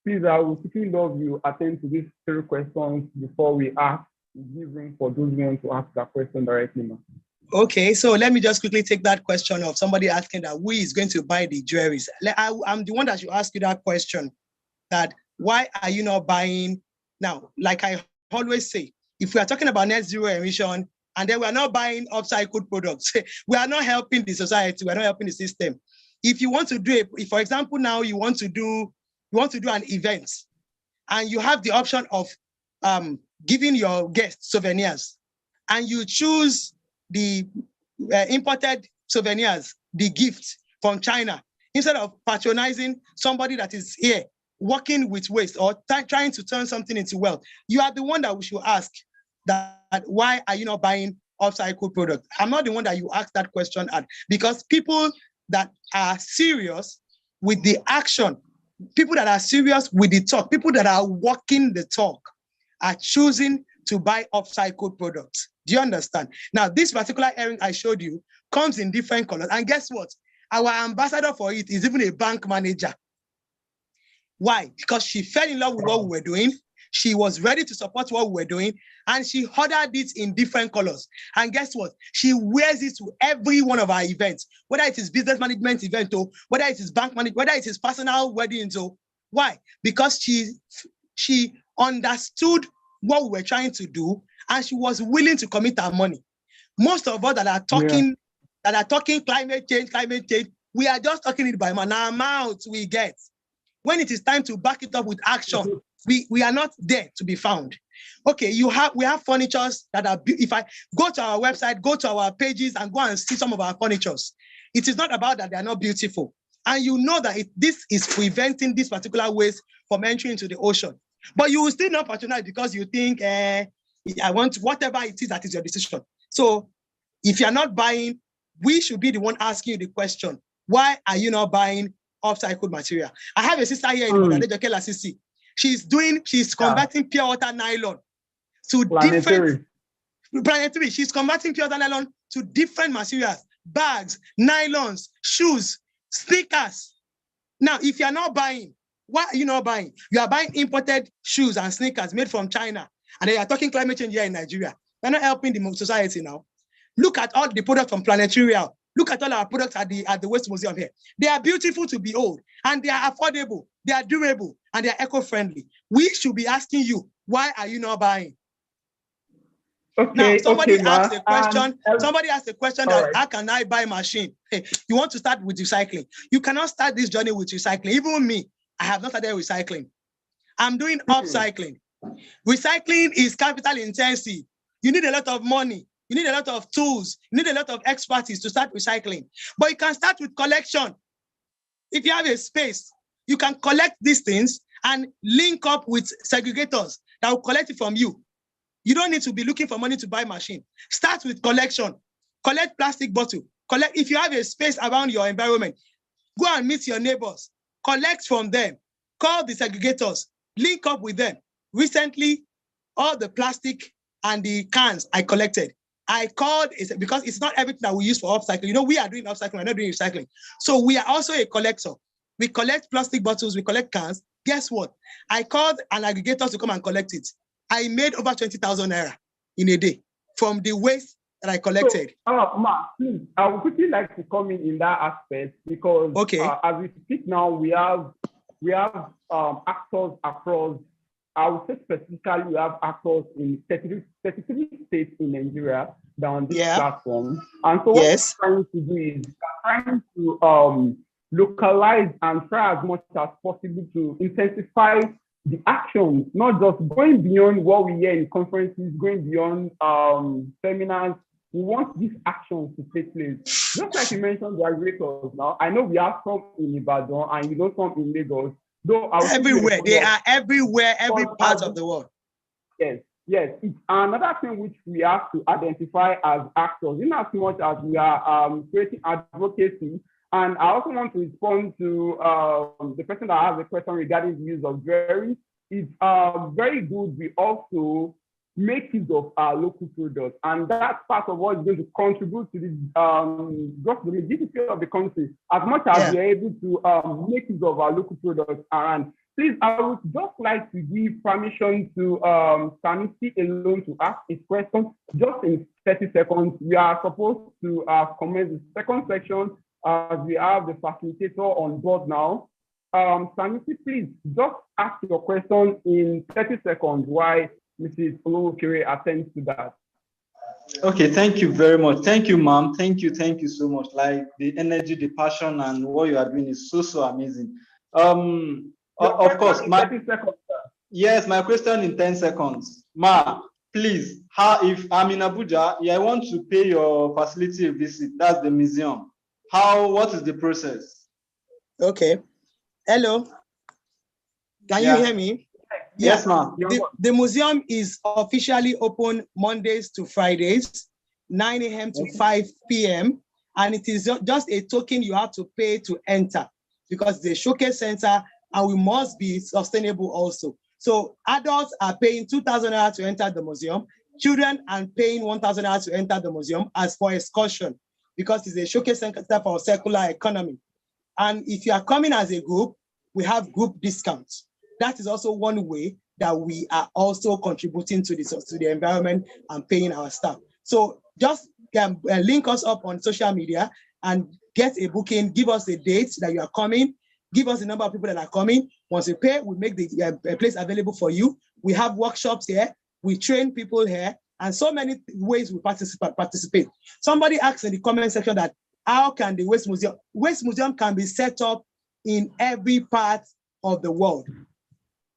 Please, I would quickly love you attend to these 3 questions before we ask, give room for those who want to ask that question directly now. Okay, so let me just quickly take that question of somebody asking that who is going to buy the jewelries. I'm the one that should ask you that question, that why are you not buying? Now, like I always say, if we are talking about net zero emission and then we are not buying upcycled products, we are not helping the society, we are not helping the system. If you want to do it, if for example, now you want to do an event and you have the option of giving your guests souvenirs and you choose the imported souvenirs, the gift from China, instead of patronizing somebody that is here working with waste or trying to turn something into wealth, you are the one that we should ask that why are you not buying upcycled products? I'm not the one that you ask that question at, because people that are serious with the action, people that are serious with the talk, people that are walking the talk are choosing to buy upcycled products. Do you understand? Now, this particular earring I showed you comes in different colors. And guess what? Our ambassador for it is even a bank manager. Why? Because she fell in love with what we were doing. She was ready to support what we were doing. And she ordered it in different colors. And guess what? She wears it to every one of our events, whether it is business management event or whether it is bank management, whether it is personal weddings. Or why? Because she understood what we were trying to do, and she was willing to commit her money. Most of us that are talking climate change, we are just talking it by man. Our mouths we get. When it is time to back it up with action, we are not there to be found. Okay, we have furnitures that are, if I go to our website, go to our pages and go and see some of our furnitures, it is not about that they are not beautiful. And you know that this is preventing this particular waste from entering into the ocean. But you will still not patronize because you think, I want whatever it is that is your decision. So if you're not buying, we should be the one asking you the question, why are you not buying upcycled material? I have a sister here in Ibadan, she's converting pure water nylon to different planetary. She's converting pure water nylon to different materials, bags, nylons, shoes, sneakers. Now, if you're not buying, why are you not buying? You are buying imported shoes and sneakers made from China, and they are talking climate change here in Nigeria. We're not helping the society now. Look at all the products from Planetarial. Look at all our products at the Waste Museum here. They are beautiful to behold, and they are affordable, they are durable, and they are eco-friendly. We should be asking you, why are you not buying? Okay, now, somebody asked a question. And, somebody asked a question that, right, how can I buy a machine? Hey, you want to start with recycling. You cannot start this journey with recycling. Even me, I have not started recycling. I'm doing upcycling. Recycling is capital intensive. You need a lot of money. You need a lot of tools. You need a lot of expertise to start recycling. But you can start with collection. If you have a space, you can collect these things and link up with segregators that will collect it from you. You don't need to be looking for money to buy a machine. Start with collection. Collect plastic bottle. Collect. If you have a space around your environment, go and meet your neighbors. Collect from them. Call the segregators. Link up with them. Recently, all the plastic and the cans I collected, I called, because it's not everything that we use for upcycling. You know, we are doing upcycling, we're not doing recycling. So we are also a collector. We collect plastic bottles, we collect cans. Guess what? I called an aggregator to come and collect it. I made over 20,000 naira in a day from the waste that I collected. So, Ma, please, I would quickly like to come in that aspect because as we speak now, we have actors across. I would say specifically we have actors in 33 states in Nigeria that are on this platform. And so what we're trying to do is we're trying to localize and try as much as possible to intensify the actions, not just going beyond what we hear in conferences, going beyond seminars. We want these actions to take place. Just like you mentioned, the aggregators now, I know we have some in Ibadan and you know some in Lagos. Though everywhere, they are everywhere, every part of the world. Yes. It's another thing which we have to identify as actors, in as much as we are creating advocacy. And I also want to respond to the person that has a question regarding the use of jewelry. It's very good. We also make use of our local products, and that's part of what is going to contribute to this just the GDP of the country. As much as we are able to make use of our local products around. Please, I would just like to give permission to Sanusi alone to ask a question just in 30 seconds. We are supposed to commence the second section as we have the facilitator on board now. Sanusi, please just ask your question in 30 seconds while Mrs. Olowokere attends to that. Okay, thank you very much. Thank you, ma'am. Thank you so much. Like the energy, the passion, and what you are doing is so amazing. Of course, my question in 10 seconds. Ma, please, if I'm in Abuja, I want to pay your facility a visit. That's the museum. What is the process? Okay. Hello. Can you hear me? Yes, ma'am. The museum is officially open Mondays to Fridays, 9 a.m. to 5 p.m. And it is just a token you have to pay to enter because it's a showcase center and we must be sustainable also. So adults are paying 2,000 naira to enter the museum. Children are paying 1,000 naira to enter the museum as for excursion because it's a showcase center for circular economy. And if you are coming as a group, we have group discounts. That is also one way that we are also contributing to the environment and paying our staff. So just link us up on social media and get a booking, give us a date that you are coming, give us the number of people that are coming. Once you pay, we make the place available for you. We have workshops here, we train people here, and so many ways we participate. Somebody asked in the comment section that how can the Waste Museum can be set up in every part of the world.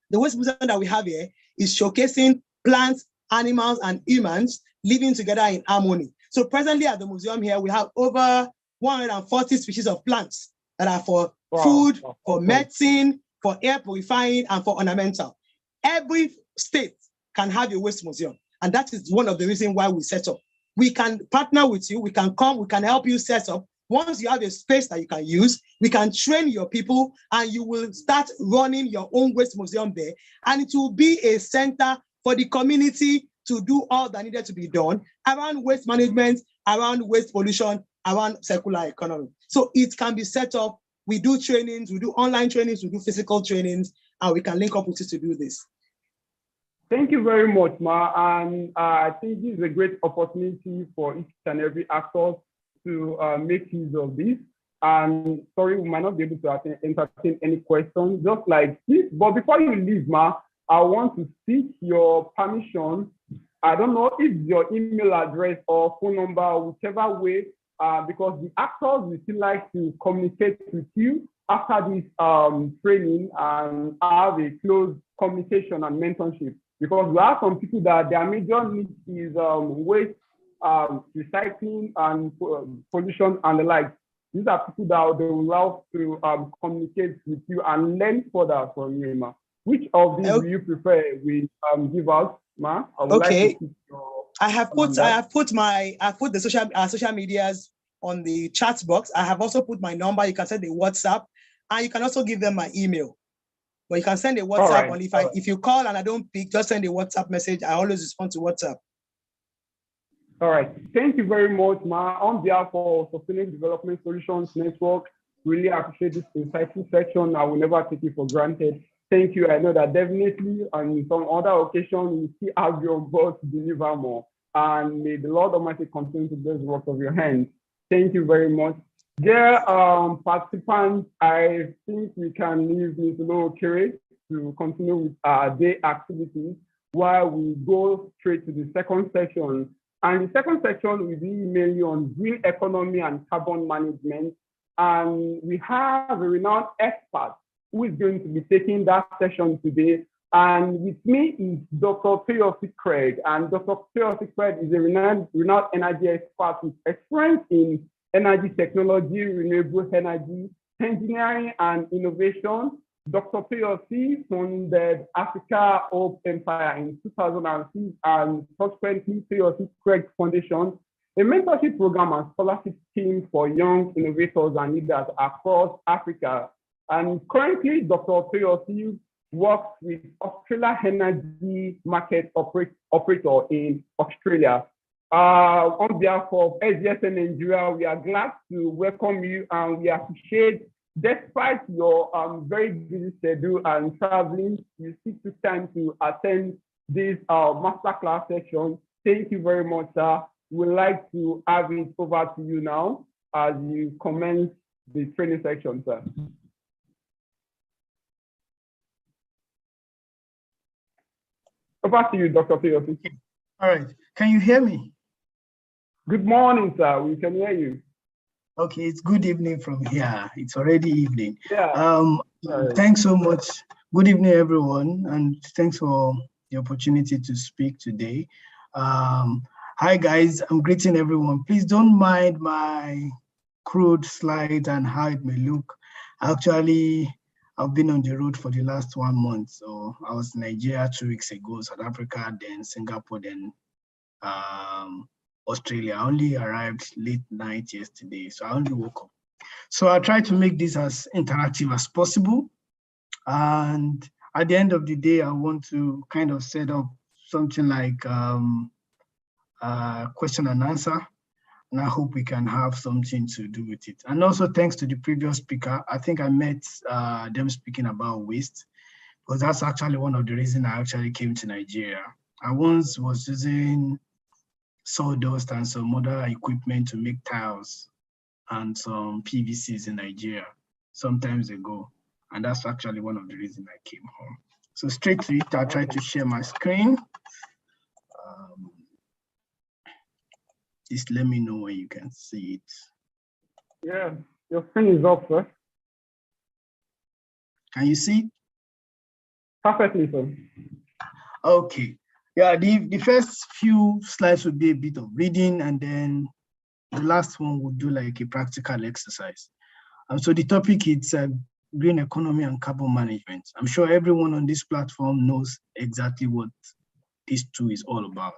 The Waste Museum that we have here is showcasing plants, animals, and humans living together in harmony. So presently at the museum here, we have over 140 species of plants that are for food, for medicine, for air purifying, and for ornamental. Every state can have a waste museum. And that is one of the reasons why we set up. We can partner with you, we can come, we can help you set up. Once you have a space that you can use, we can train your people and you will start running your own waste museum there. And it will be a center for the community to do all that needed to be done around waste management, around waste pollution, around circular economy. So it can be set up. We do trainings, we do online trainings, we do physical trainings, and we can link up with you to do this. Thank you very much, Ma. And I think this is a great opportunity for each and every actor to make use of this. And sorry, we might not be able to entertain any questions, just like this. But before you leave, Ma, I want to seek your permission. I don't know if your email address or phone number, whichever way, because the actors will still like to communicate with you after this training and have a close communication and mentorship. Because we have some people that their major need is waste, recycling, and pollution and the like. These are people that they will love to communicate with you and learn further from you, Ma. Which of these do you prefer we give out, Ma? I would like to your I have put the social medias on the chat box. I have also put my number. You can send a WhatsApp, and you can also give them my email. But you can send a WhatsApp, and if you call and I don't pick, just send a WhatsApp message. I always respond to WhatsApp. All right. Thank you very much, Ma. On behalf of Sustainable Development Solutions Network, really appreciate this insightful section. I will never take it for granted. Thank you. I know that definitely on some other occasion, we still have you on board to deliver more. And may the Lord Almighty continue to bless the work of your hands. Thank you very much. Dear participants, I think we can leave Ms. Olokere to continue with our day activities while we go straight to the second section. And the second section will be mainly on green economy and carbon management. And we have a renowned expert who is going to be taking that session today. And with me is Dr. Theophil Craig. And Dr. Theophil Craig is a renowned energy expert with experience in energy technology, renewable energy, engineering, and innovation. Dr. Theophil founded Africa Hope Empire in 2006 and subsequently Theophil Craig Foundation, a mentorship program and scholarship scheme for young innovators and leaders across Africa. And currently, Dr. Theophil works with Australia Energy Market Operator in Australia. On behalf of SDSN Nigeria, we are glad to welcome you and we appreciate, despite your very busy schedule and traveling, you still took time to attend this masterclass session. Thank you very much, sir. We'd like to have it over to you now as you commence the training section, sir. Over to you, Dr. Theophil. All right. Can you hear me? Good morning, sir. We can hear you. Okay, it's good evening from here. It's already evening. Yeah. Thanks so much. Good evening, everyone, and thanks for the opportunity to speak today. Hi, guys. I'm greeting everyone. Please don't mind my crude slides and how it may look. Actually, I've been on the road for the last 1 month. So I was in Nigeria 2 weeks ago, South Africa, then Singapore, then Australia. I only arrived late night yesterday, so I only woke up. So I'll try to make this as interactive as possible. And at the end of the day, I want to kind of set up something like question and answer. And I hope we can have something to do with it. And also thanks to the previous speaker, I think I met them speaking about waste, because that's actually one of the reasons I actually came to Nigeria. I once was using sawdust and some other equipment to make tiles and some PVCs in Nigeria some times ago. And that's actually one of the reasons I came home. So straight to it, I'll try to share my screen. Just let me know when you can see it. Yeah, your screen is up, sir. Can you see it? Perfectly, sir. Okay. Yeah, the first few slides would be a bit of reading, and then the last one would do like a practical exercise. So the topic is green economy and carbon management. I'm sure everyone on this platform knows exactly what this two is all about.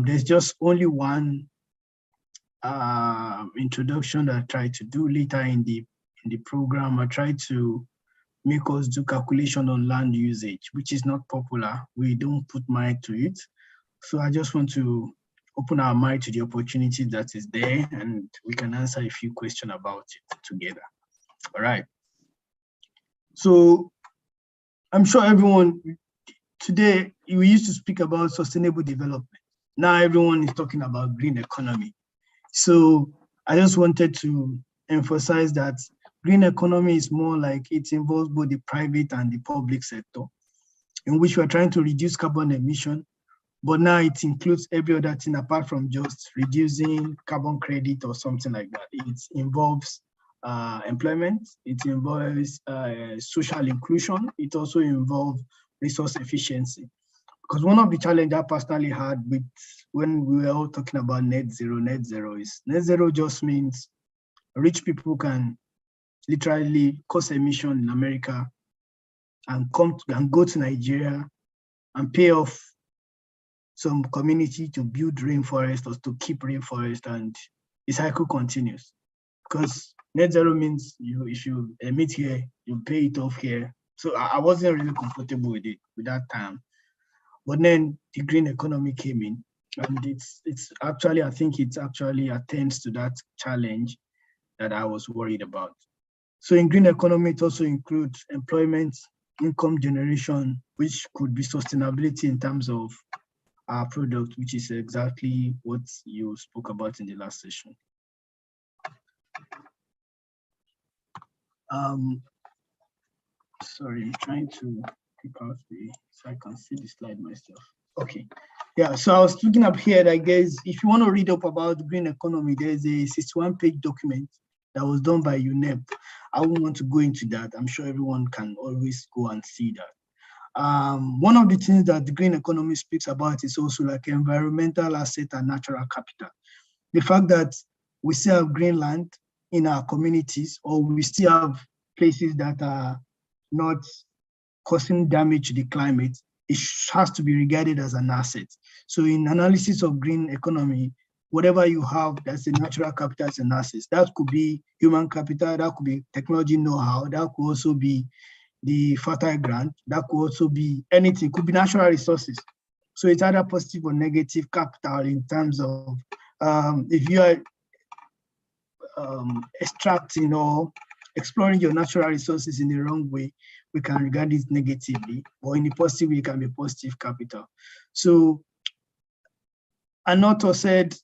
There's just only one introduction that I tried to do later in the program. I tried to make us do calculation on land usage, which is not popular. We don't put mind to it. So I just want to open our mind to the opportunity that is there, and we can answer a few questions about it together. All right. So I'm sure everyone, today we used to speak about sustainable development. Now everyone is talking about green economy. So I just wanted to emphasize that green economy is more like it involves both the private and the public sector, in which we're trying to reduce carbon emission, but now it includes every other thing apart from just reducing carbon credit or something like that. It involves employment, it involves social inclusion, it also involves resource efficiency. Because one of the challenges I personally had with when we were all talking about net zero is net zero just means rich people can literally cause emission in America and go to Nigeria and pay off some community to build rainforest or to keep rainforest, and the cycle continues. Because net zero means if you emit here, you pay it off here. So I wasn't really comfortable with it with that time. But then the green economy came in, and it's actually, I think it actually attends to that challenge that I was worried about. So in green economy, it also includes employment, income generation, which could be sustainability in terms of our product, which is exactly what you spoke about in the last session. Sorry, I'm trying to pick out so I can see the slide myself. Okay, yeah, so I was looking up here, I guess, if you want to read up about green economy, there's a 61-page document that was done by UNEP. I won't want to go into that. I'm sure everyone can always go and see that. One of the things that the green economy speaks about is also like environmental asset and natural capital. The fact that we still have green land in our communities, or we still have places that are not causing damage to the climate, it has to be regarded as an asset. So in analysis of green economy, whatever you have that's a natural capital as an asset, that could be human capital, that could be technology know-how, that could also be the fertile ground, that could also be anything, it could be natural resources. So it's either positive or negative capital in terms of if you are extracting or exploring your natural resources in the wrong way, we can regard it negatively, or in a positive way, it can be positive capital. So an author said,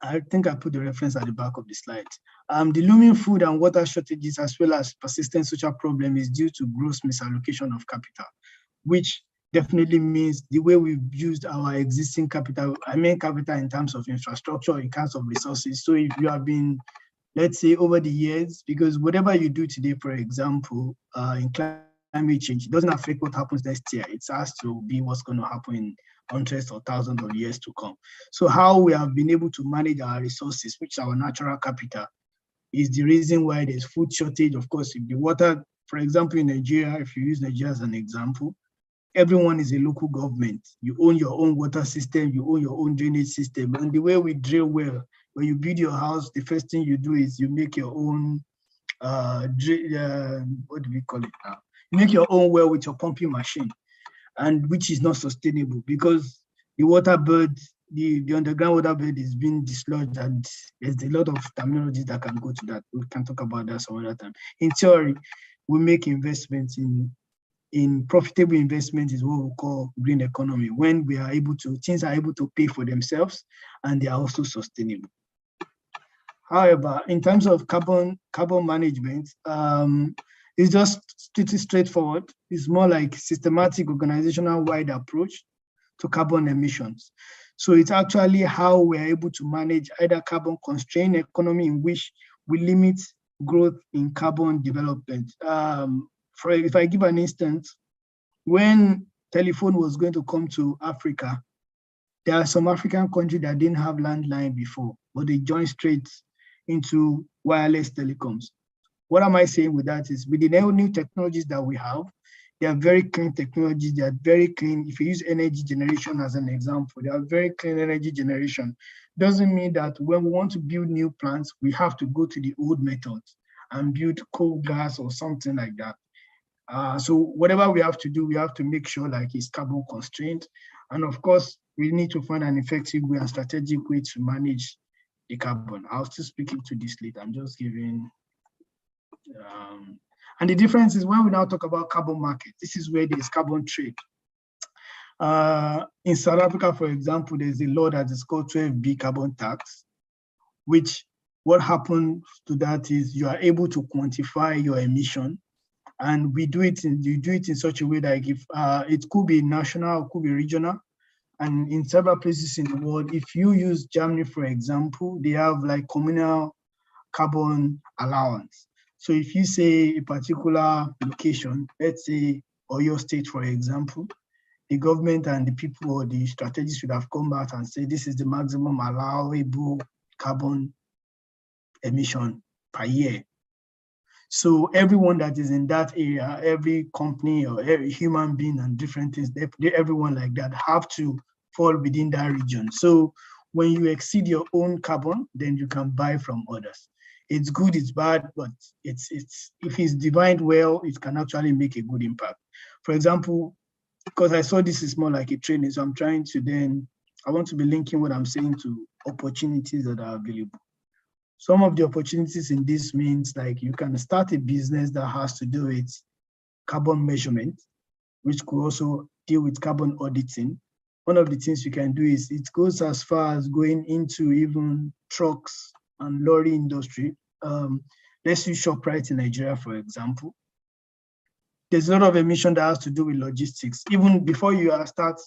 I think I put the reference at the back of the slide. The looming food and water shortages, as well as persistent social problem, is due to gross misallocation of capital, which definitely means the way we've used our existing capital, I mean capital in terms of infrastructure, in terms of resources. So if you have been, let's say, over the years, because whatever you do today, for example, in climate change, it doesn't affect what happens next year. It has to be what's going to happen in hundreds or thousands of years to come. So how we have been able to manage our resources, which is our natural capital, is the reason why there's food shortage. Of course, if the water, for example, in Nigeria, if you use Nigeria as an example, everyone is a local government. You own your own water system, you own your own drainage system. And the way we drill well, when you build your house, the first thing you do is you make your own, what do we call it now? You make your own well with your pumping machine, and which is not sustainable because the water bed, the underground water bed is being dislodged, and there's a lot of terminologies that can go to that. We can talk about that some other time. In theory, we make investments in profitable investment is what we call green economy, when we are able to, things are able to pay for themselves and they are also sustainable. However, in terms of carbon management, it's just pretty straightforward. It's more like systematic organizational wide approach to carbon emissions. So it's actually how we're able to manage either carbon constrained economy in which we limit growth in carbon development. If I give an instance, when telephone was going to come to Africa, there are some African countries that didn't have landline before, but they joined straight into wireless telecoms. What am I saying with that is, with the new technologies that we have, they are very clean technologies, they are very clean. If you use energy generation as an example, they are very clean energy generation. Doesn't mean that when we want to build new plants, we have to go to the old methods and build coal gas or something like that. So whatever we have to do, we have to make sure like it's carbon constrained. And of course, we need to find an effective way and strategic way to manage the carbon. I'll still speak into this later. I'm just giving, and the difference is when we now talk about carbon market, this is where there's carbon trade. In South Africa, for example, there's a law that is called 12B carbon tax, which what happens to that is you are able to quantify your emission, and you do it in such a way that if it could be national, it could be regional, and in several places in the world. If you use Germany, for example, they have like communal carbon allowance. So if you say a particular location, let's say Oyo State, for example, the government and the people or the strategists should have come back and say this is the maximum allowable carbon emission per year. So everyone that is in that area, every company or every human being and different things, everyone like that have to fall within that region. So when you exceed your own carbon, then you can buy from others. It's good, it's bad, but it's if it's defined well, it can actually make a good impact. For example, because I saw this is more like a training, so I'm trying to I want to be linking what I'm saying to opportunities that are available. Some of the opportunities in this means like you can start a business that has to do with carbon measurement, which could also deal with carbon auditing. One of the things you can do is it goes as far as going into even trucks and lorry industry. Let's use ShopRite in Nigeria, for example. There's a lot of emission that has to do with logistics, even before you start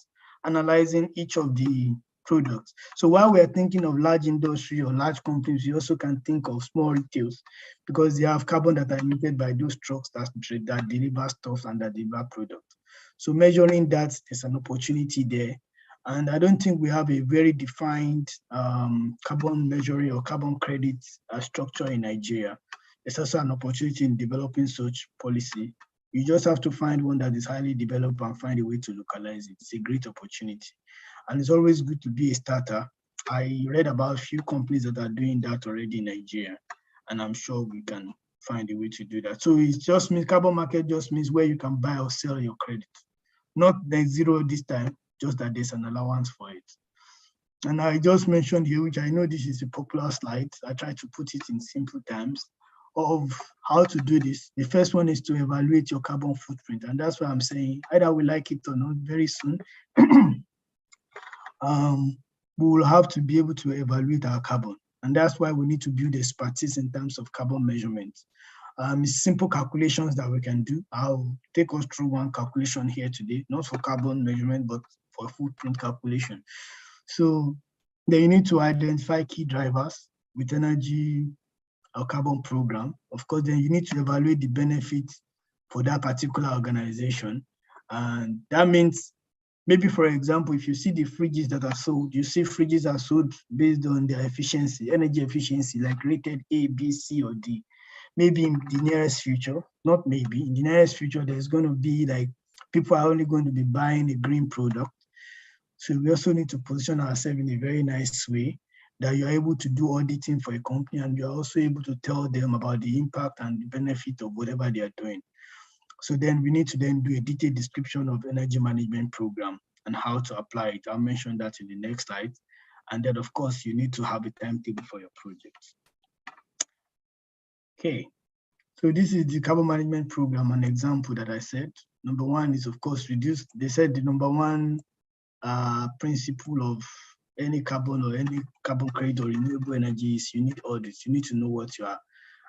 analyzing each of the products. So while we're thinking of large industry or large companies, you also can think of small retails because they have carbon that are emitted by those trucks that deliver stuff and that deliver product. So measuring that, there's an opportunity there. And I don't think we have a very defined carbon measuring or carbon credit structure in Nigeria. There's also an opportunity in developing such policy. You just have to find one that is highly developed and find a way to localize it. It's a great opportunity. And it's always good to be a starter. I read about a few companies that are doing that already in Nigeria, and I'm sure we can find a way to do that. So it just means carbon market just means where you can buy or sell your credit. Not net zero this time, just that there's an allowance for it. And I just mentioned here, which I know this is a popular slide. I try to put it in simple terms of how to do this. The first one is to evaluate your carbon footprint. And that's why I'm saying either we like it or not very soon. We will have to be able to evaluate our carbon. And that's why we need to build expertise in terms of carbon measurement. It's simple calculations that we can do. I'll take us through one calculation here today, not for carbon measurement, but for footprint calculation. So then you need to identify key drivers with energy or carbon program. Of course, then you need to evaluate the benefit for that particular organization. And that means maybe, for example, if you see the fridges that are sold, you see fridges are sold based on their efficiency, energy efficiency, like rated A, B, C, or D. Maybe in the nearest future, not maybe, in the nearest future, there's going to be like, people are only going to be buying a green product. So we also need to position ourselves in a very nice way that you're able to do auditing for a company and you're also able to tell them about the impact and the benefit of whatever they are doing. So then we need to then do a detailed description of energy management program and how to apply it. I'll mention that in the next slide. And then of course, you need to have a timetable for your project. Okay, so this is the carbon management program, an example that I said. Number one is of course reduce. They said the number one principle of any carbon or any carbon credit or renewable energy is you need audits. You need to know what you are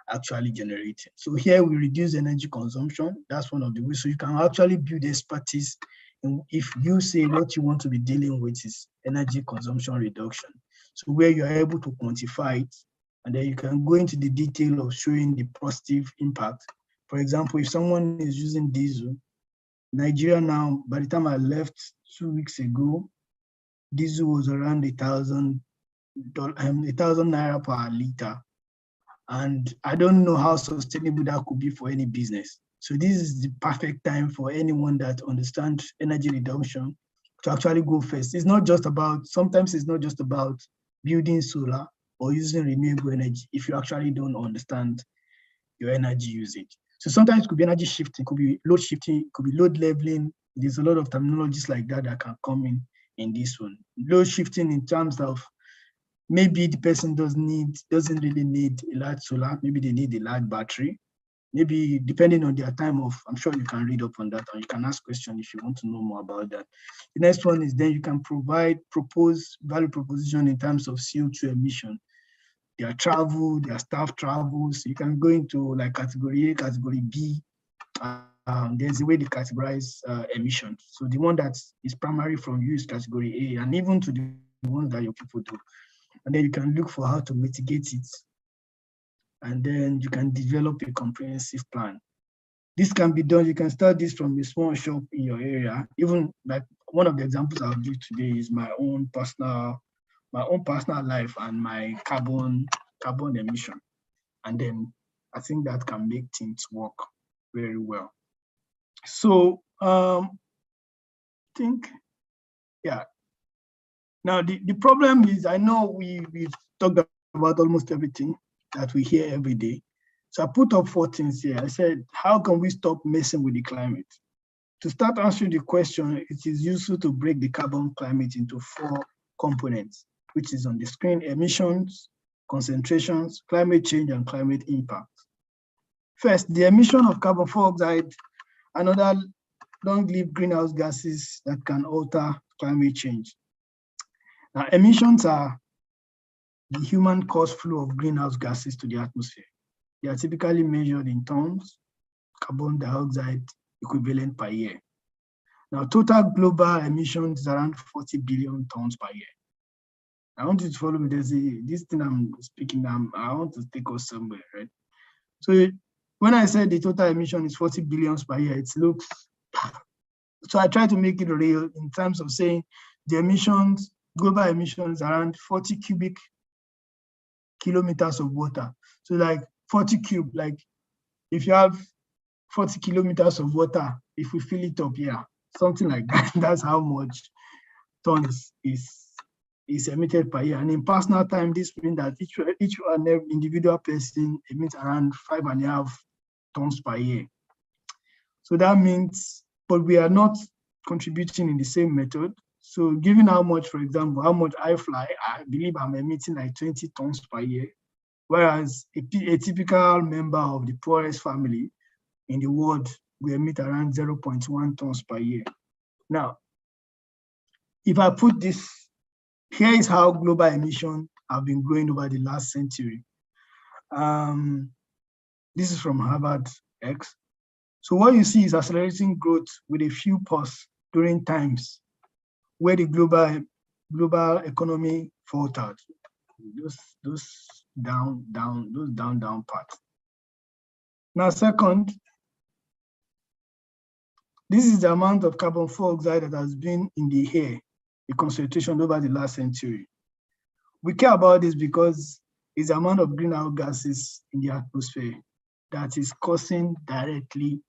actually generating. So here we reduce energy consumption. That's one of the ways. So you can actually build expertise. And if you say what you want to be dealing with is energy consumption reduction. So where you are able to quantify it, and then you can go into the detail of showing the positive impact. For example, if someone is using diesel, Nigeria now, by the time I left 2 weeks ago, diesel was around $1,000 per liter. And I don't know how sustainable that could be for any business. So this is the perfect time for anyone that understands energy reduction to actually go first. It's not just about, sometimes it's not just about building solar or using renewable energy if you actually don't understand your energy usage. So sometimes it could be energy shifting, it could be load shifting, it could be load leveling. There's a lot of terminologies like that that can come in this one. Load shifting in terms of maybe the person doesn't really need a large solar, maybe they need a large battery. Maybe depending on their time off, I'm sure you can read up on that or you can ask questions if you want to know more about that. The next one is then you can propose value proposition in terms of CO2 emission. their travel, their staff travels. You can go into like category A, category B. There's a way they categorize emissions. So the one that is primary from you is category A, and even to the ones that your people do. And then you can look for how to mitigate it. And then you can develop a comprehensive plan. This can be done. You can start this from a small shop in your area. Even like one of the examples I'll give today is my own personal life and my carbon emission. And then I think that can make things work very well. So I think, yeah. Now the problem is, I know we've talked about almost everything that we hear every day. So I put up 4 things here. I said, how can we stop messing with the climate? To start answering the question, it is useful to break the carbon climate into 4 components, which is on the screen: emissions, concentrations, climate change, and climate impact. First, the emission of carbon dioxide and other long-lived greenhouse gases that can alter climate change. Now, emissions are the human-caused flow of greenhouse gases to the atmosphere. They are typically measured in tons, carbon dioxide equivalent per year. Now, total global emissions is around 40 billion tons per year. I want you to follow me. There's this thing I'm speaking, I want to take us somewhere, right? So when I said the total emission is 40 billion per year, it looks, so I try to make it real in terms of saying the emissions, global emissions, around 40 cubic kilometers of water. So like 40 cube, like if you have 40 kilometers of water, if we fill it up, yeah, something like that, that's how much tons is emitted per year. And in personal time, this means that each individual person emits around 5.5 tons per year. So that means, but we are not contributing in the same method. So given how much, for example, how much I fly, I believe I'm emitting like 20 tons per year, whereas a typical member of the poorest family in the world will emit around 0.1 tons per year. Now, if I put this, here is how global emissions have been growing over the last century. This is from Harvard X. So what you see is accelerating growth with a few pauses during times where the global economy faltered. Those down parts. Now, second, this is the amount of carbon dioxide that has been in the air, the concentration over the last century. We care about this because it's the amount of greenhouse gases in the atmosphere that is causing directly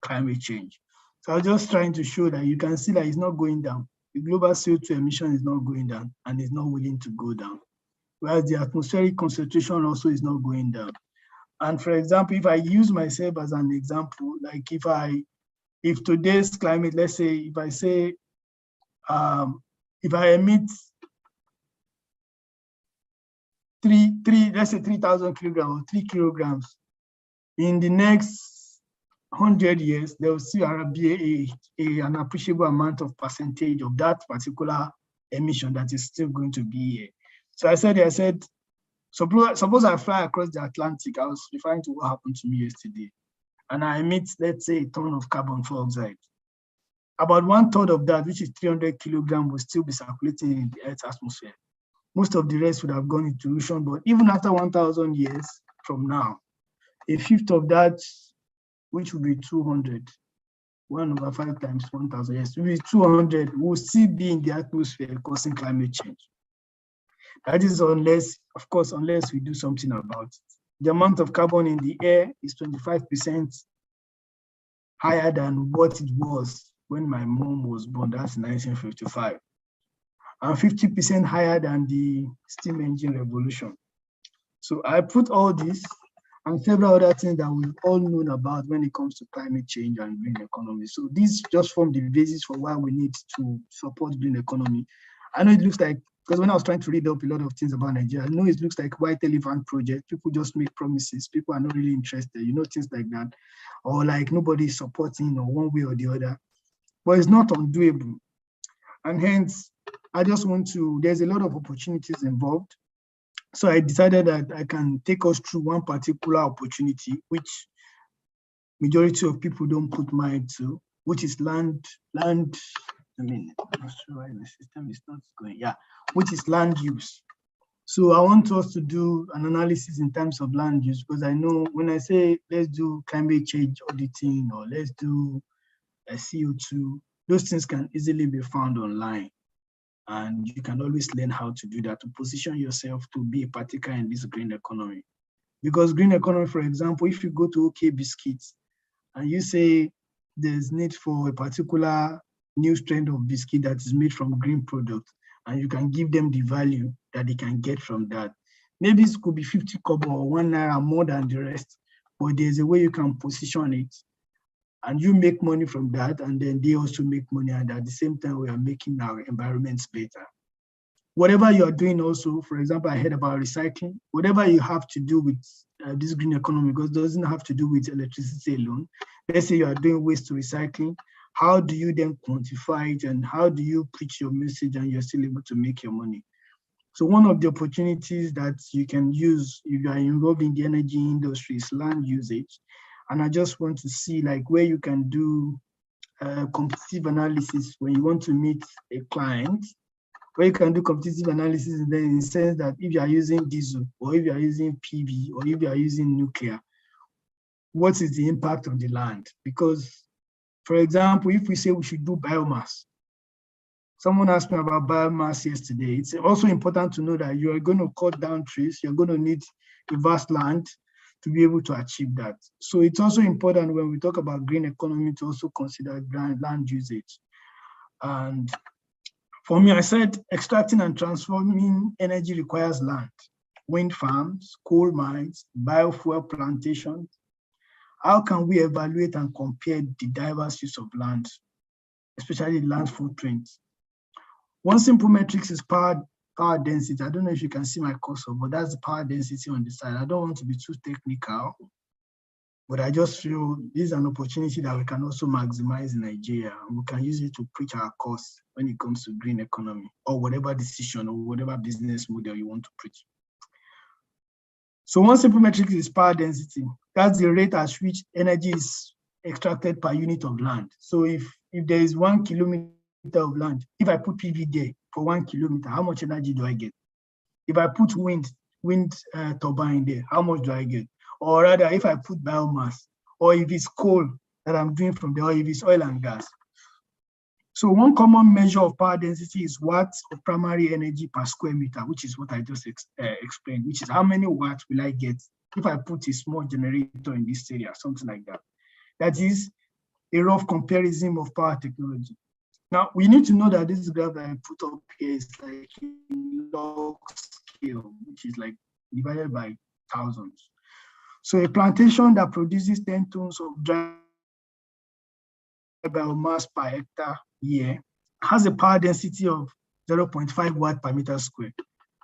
climate change. So I was just trying to show that you can see that it's not going down. The global CO2 emission is not going down and is not willing to go down, whereas the atmospheric concentration also is not going down. And for example, if I use myself as an example, like if today's climate, let's say, if I say, if I emit let's say 3,000 kilograms or 3 kilograms, in the next 100 years, there will still be an appreciable amount of percentage of that particular emission that is still going to be here. So I said, suppose I fly across the Atlantic. I was referring to what happened to me yesterday, and I emit, let's say, a ton of carbon dioxide. About 1/3 of that, which is 300 kilograms, will still be circulating in the Earth's atmosphere. Most of the rest would have gone into ocean, but even after 1,000 years from now, 1/5 of that, which will be 200, 1/5 times 1,000, yes, will be 200, will still be in the atmosphere causing climate change. That is unless we do something about it. The amount of carbon in the air is 25% higher than what it was when my mom was born, that's 1955. And 50% higher than the steam engine revolution. So I put all this and several other things that we've all known about when it comes to climate change and green economy. So these just form the basis for why we need to support green economy. I know it looks like, because when I was trying to read up a lot of things about Nigeria, I know it looks like white elephant project. People just make promises. People are not really interested, things like that. Or like nobody is supporting or one way or the other. But it's not undoable. And hence, I just want to, there's a lot of opportunities involved. So I decided that I can take us through one particular opportunity, which majority of people don't put mind to, which is land, I mean, I'm not sure why the system is not going, yeah, which is land use. So I want us to do an analysis in terms of land use, because I know when I say let's do climate change auditing or let's do a CO2, those things can easily be found online. And you can always learn how to do that, to position yourself to be a partaker in this green economy. Because green economy, for example, if you go to OK Biscuits and you say there's need for a particular new strand of biscuit that is made from green product, and you can give them the value that they can get from that. Maybe it could be 50 kobo or 1 naira more than the rest, but there's a way you can position it and you make money from that, and then they also make money, and at the same time, we are making our environments better. Whatever you are doing also, for example, I heard about recycling, whatever you have to do with this green economy, because it doesn't have to do with electricity alone. Let's say you are doing waste to recycling, how do you then quantify it, and how do you preach your message and you're still able to make your money? So one of the opportunities that you can use if you are involved in the energy industry is land usage. And I just want to see like where you can do competitive analysis when you want to meet a client, where you can do competitive analysis in the sense that if you are using diesel, or if you are using PV, or if you are using nuclear, what is the impact on the land? Because, for example, if we say we should do biomass, someone asked me about biomass yesterday. It's also important to know that you are going to cut down trees, you're going to need a vast land to be able to achieve that. So it's also important when we talk about green economy to also consider land usage. And for me, I said extracting and transforming energy requires land, wind farms, coal mines, biofuel plantations. How can we evaluate and compare the diverse use of land, especially land footprint? One simple metric is power density. I don't know if you can see my cursor, but that's the power density on the side. I don't want to be too technical, but I just feel this is an opportunity that we can also maximize in Nigeria, and we can use it to preach our cause when it comes to green economy, or whatever decision or whatever business model you want to preach. So one simple metric is power density. That's the rate at which energy is extracted per unit of land. So if there is 1 kilometer of land, if I put PV there for 1 kilometer, how much energy do I get? If I put wind turbine there, how much do I get? Or rather, if I put biomass, or if it's coal that I'm doing from there, or if it's oil and gas. So one common measure of power density is watts of primary energy per square meter, which is what I just explained, which is how many watts will I get if I put a small generator in this area, something like that. That is a rough comparison of power technology. Now, we need to know that this graph that I put up here is like log scale, which is like divided by thousands. So a plantation that produces 10 tons of dry biomass per hectare year has a power density of 0.5 watt per meter square.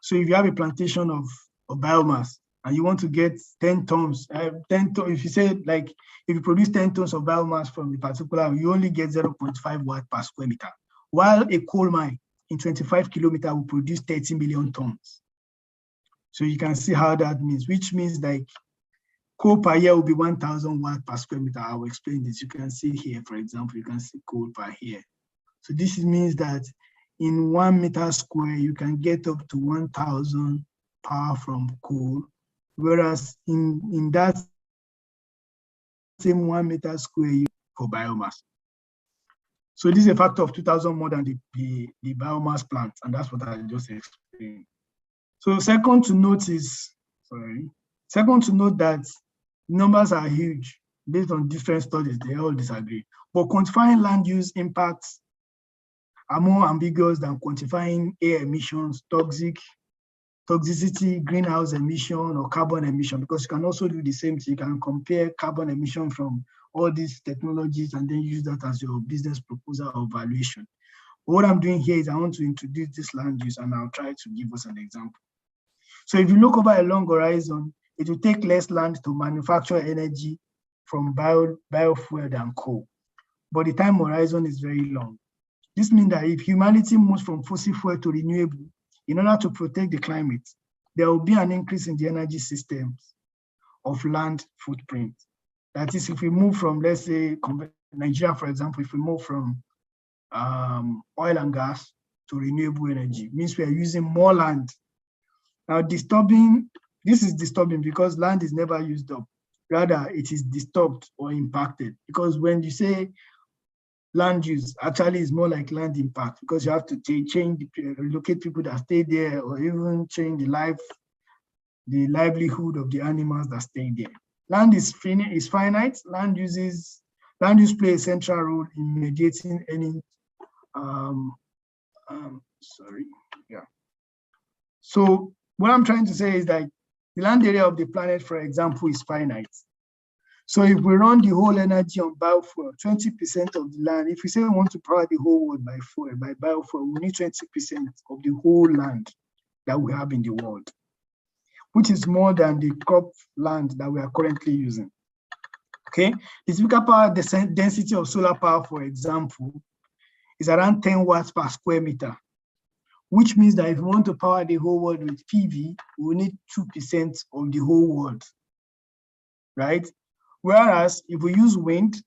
So if you have a plantation of biomass and you want to get 10 tons, if you say like, if you produce 10 tons of biomass from the particular, you only get 0.5 watt per square meter, while a coal mine in 25 kilometers will produce 30 million tons. So you can see how that means, which means like coal per year will be 1,000 watt per square meter. I will explain this. You can see here, for example, you can see coal per year. So this means that in 1 meter square, you can get up to 1,000 power from coal, whereas in that same 1 meter square for biomass. So this is a factor of 2,000 more than the biomass plant, and that's what I just explained. So second to note that numbers are huge based on different studies, they all disagree. But quantifying land use impacts are more ambiguous than quantifying air emissions, toxicity, greenhouse emission, or carbon emission, because you can also do the same thing. You can compare carbon emission from all these technologies and then use that as your business proposal or valuation. But what I'm doing here is I want to introduce this land use, and I'll try to give us an example. So if you look over a long horizon, it will take less land to manufacture energy from biofuel than coal, but the time horizon is very long. This means that if humanity moves from fossil fuel to renewable, in order to protect the climate, there will be an increase in the energy systems of land footprint. That is, if we move from, let's say, Nigeria, for example, if we move from oil and gas to renewable energy, means we are using more land. Now, this is disturbing because land is never used up. Rather, it is disturbed or impacted, because when you say land use, actually is more like land impact, because you have to change, relocate people that stay there, or even change the livelihood of the animals that stay there. Land is finite. Land use play a central role in mediating any So what I'm trying to say is that the land area of the planet, for example, is finite. So if we run the whole energy on biofuel, 20% of the land, if we say we want to power the whole world by biofuel, we need 20% of the whole land that we have in the world, which is more than the crop land that we are currently using. Okay, the typical power density of solar power, for example, is around 10 watts per square meter, which means that if we want to power the whole world with PV, we need 2% of the whole world, right? Whereas if we use wind,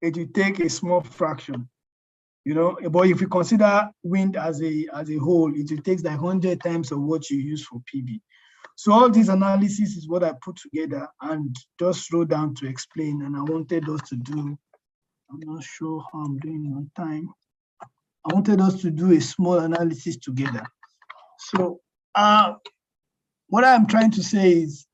it will take a small fraction, but if you consider wind as a whole, it will take like 100 times of what you use for PV. So all this analysis is what I put together and just wrote down to explain, and I wanted us to do, I'm not sure how I'm doing on time. I wanted us to do a small analysis together. So what I'm trying to say is,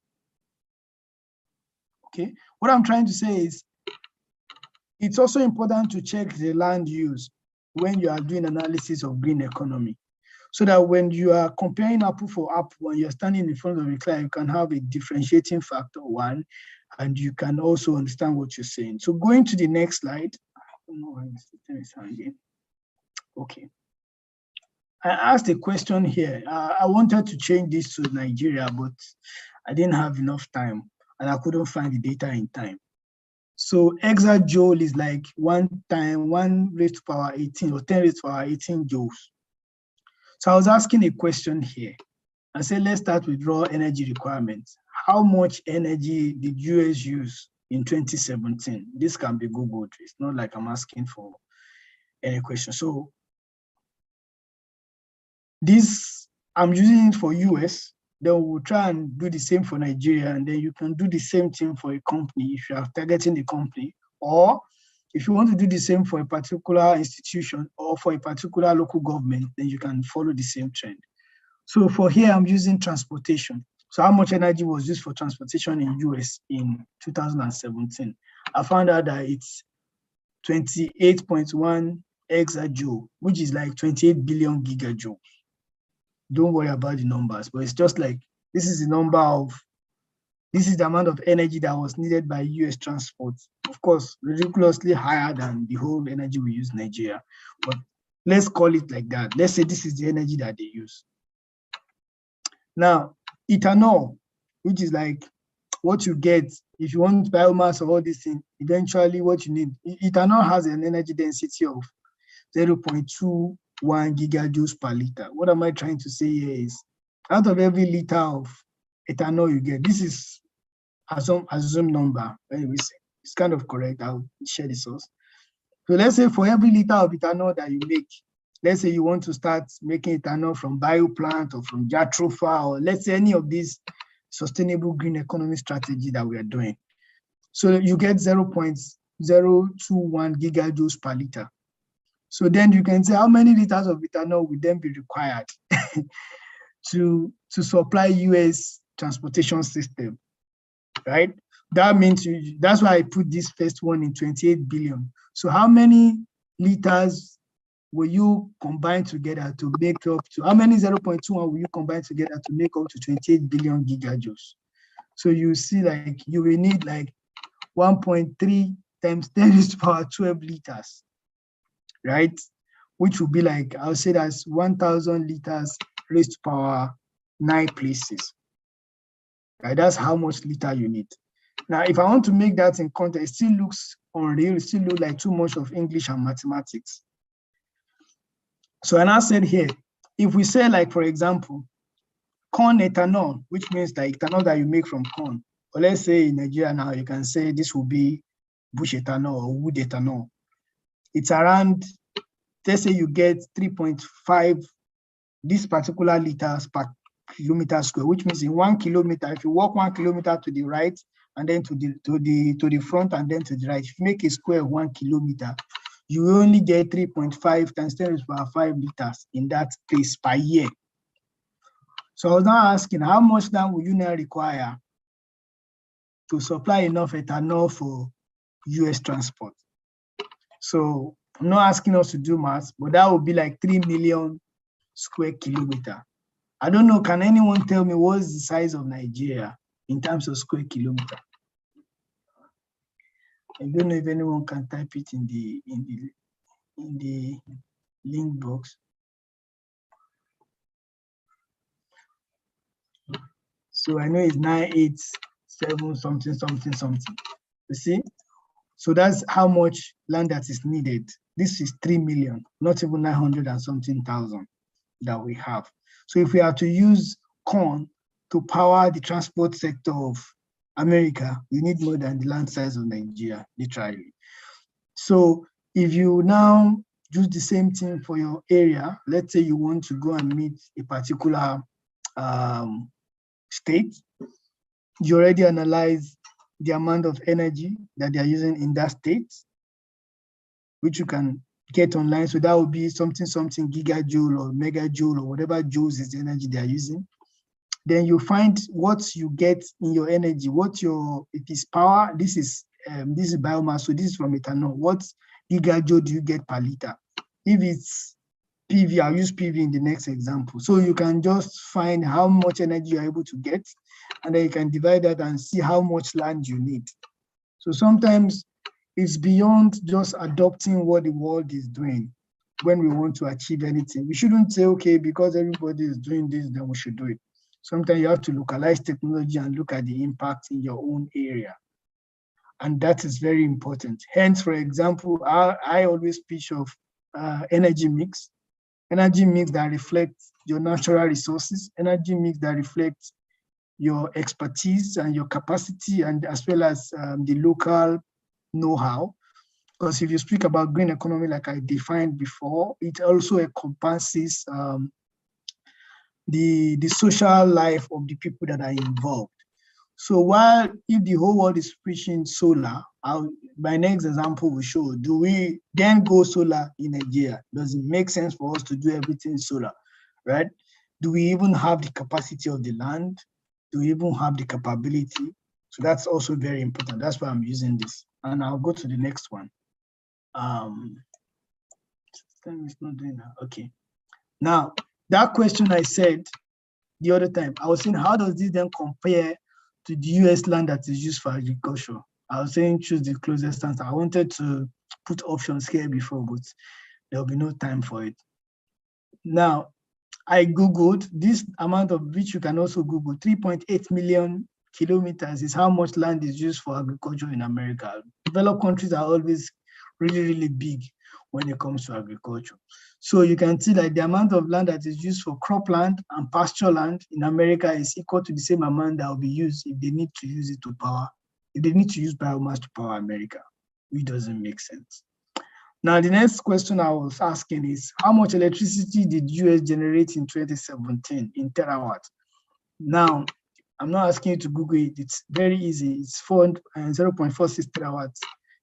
it's also important to check the land use when you are doing analysis of green economy, so that when you are comparing apple for apple, when you're standing in front of a client, you can have a differentiating factor, one, and you can also understand what you're saying. So going to the next slide. Okay. I asked a question here. I wanted to change this to Nigeria, but I didn't have enough time and I couldn't find the data in time. So exajoule is like 1 raised to power 18 or 10 raised to power 18 joules. So I was asking a question here. I said, let's start with raw energy requirements. How much energy did US use in 2017? This can be Googled. It's not like I'm asking for any question. So this, I'm using it for US. Then we'll try and do the same for Nigeria, and then you can do the same thing for a company if you are targeting the company, or if you want to do the same for a particular institution or for a particular local government, then you can follow the same trend. So for here, I'm using transportation. So how much energy was used for transportation in US in 2017? I found out that it's 28.1 exajoule, which is like 28 billion gigajoules. Don't worry about the numbers, but it's just like, this is the amount of energy that was needed by US transport. Of course, ridiculously higher than the whole energy we use in Nigeria, but let's call it like that. Let's say this is the energy that they use. Now, ethanol, which is like what you get if you want biomass or all these things, eventually what you need. Ethanol has an energy density of 0.21 gigajoules per liter. What am I trying to say here is, out of every liter of ethanol you get, this is assumed number. Anyways, it's kind of correct. I'll share the source. So let's say for every liter of ethanol that you make, let's say you want to start making ethanol from bioplant or from jatropha, or let's say any of these sustainable green economy strategy that we are doing. So you get 0.021 gigajoules per liter. So then you can say how many liters of ethanol would then be required to supply US transportation system, right? That means that's why I put this first one in 28 billion. So how many liters will you combine together to make up to, how many 0.21 will you combine together to make up to 28 billion gigajoules? So you see, like, you will need like 1.3 times 10 raised to power 12 liters, right? Which would be like, I'll say that's 1,000 liters raised to power 9 places, right? That's how much liter you need. Now, if I want to make that in context, it still looks unreal. It still looks like too much of English and mathematics. So, and I said here, if we say, like, for example, corn ethanol, which means the ethanol that you make from corn. Or let's say in Nigeria now, you can say this will be bush ethanol or wood ethanol. It's around, let's say you get 3.5 this particular liters per kilometer square, which means in 1 kilometer, if you walk 1 kilometer to the right and then to the front and then to the right, if you make a square of 1 kilometer, you only get 3.5 times 10 to the power 5 liters in that space per year. So I was now asking, how much land will you now require to supply enough ethanol for US transport? So I'm not asking us to do math, but that would be like 3 million square kilometer. I don't know, can anyone tell me what's the size of Nigeria in terms of square kilometer? I don't know if anyone can type it in the link box. So I know it's 987 something. You see? So that's how much land that is needed. This is 3 million, not even 900 and something thousand that we have. So if we are to use corn to power the transport sector of America, we need more than the land size of Nigeria, literally. So if you now do the same thing for your area, let's say you want to go and meet a particular state, you already analyze the amount of energy that they are using in that state, which you can get online. So that would be something gigajoule or megajoule or whatever joules is the energy they are using. Then you find what you get in your energy, it is power, this is biomass, so this is from ethanol. What gigajoule do you get per liter? If it's PV, I'll use PV in the next example. So you can just find how much energy you're able to get, and then you can divide that and see how much land you need. So sometimes it's beyond just adopting what the world is doing when we want to achieve anything. We shouldn't say, okay, because everybody is doing this, then we should do it. Sometimes you have to localize technology and look at the impact in your own area. And that is very important. Hence, for example, I always speak of energy mix that reflects your natural resources, energy mix that reflects your expertise and your capacity, and as well as the local know-how. Because if you speak about green economy, like I defined before, it also encompasses the social life of the people that are involved. So while if the whole world is preaching solar, my next example will show, do we then go solar in Nigeria? Does it make sense for us to do everything solar, right? Do we even have the capacity of the land? Do we even have the capability? So that's also very important. That's why I'm using this. And I'll go to the next one. It's not doing that. Okay. Now, that question I said the other time, I was saying, how does this then compare to the US land that is used for agriculture? I was saying choose the closest answer. I wanted to put options here before, but there'll be no time for it. Now, I Googled this amount of which you can also Google, 3.8 million kilometers is how much land is used for agriculture in America. Developed countries are always really, really big when it comes to agriculture. So you can see that the amount of land that is used for cropland and pasture land in America is equal to the same amount that will be used if they need to use it to power, if they need to use biomass to power America, which doesn't make sense. Now, the next question I was asking is, how much electricity did US generate in 2017 in terawatts? Now, I'm not asking you to Google it. It's very easy. It's 0.46 terawatts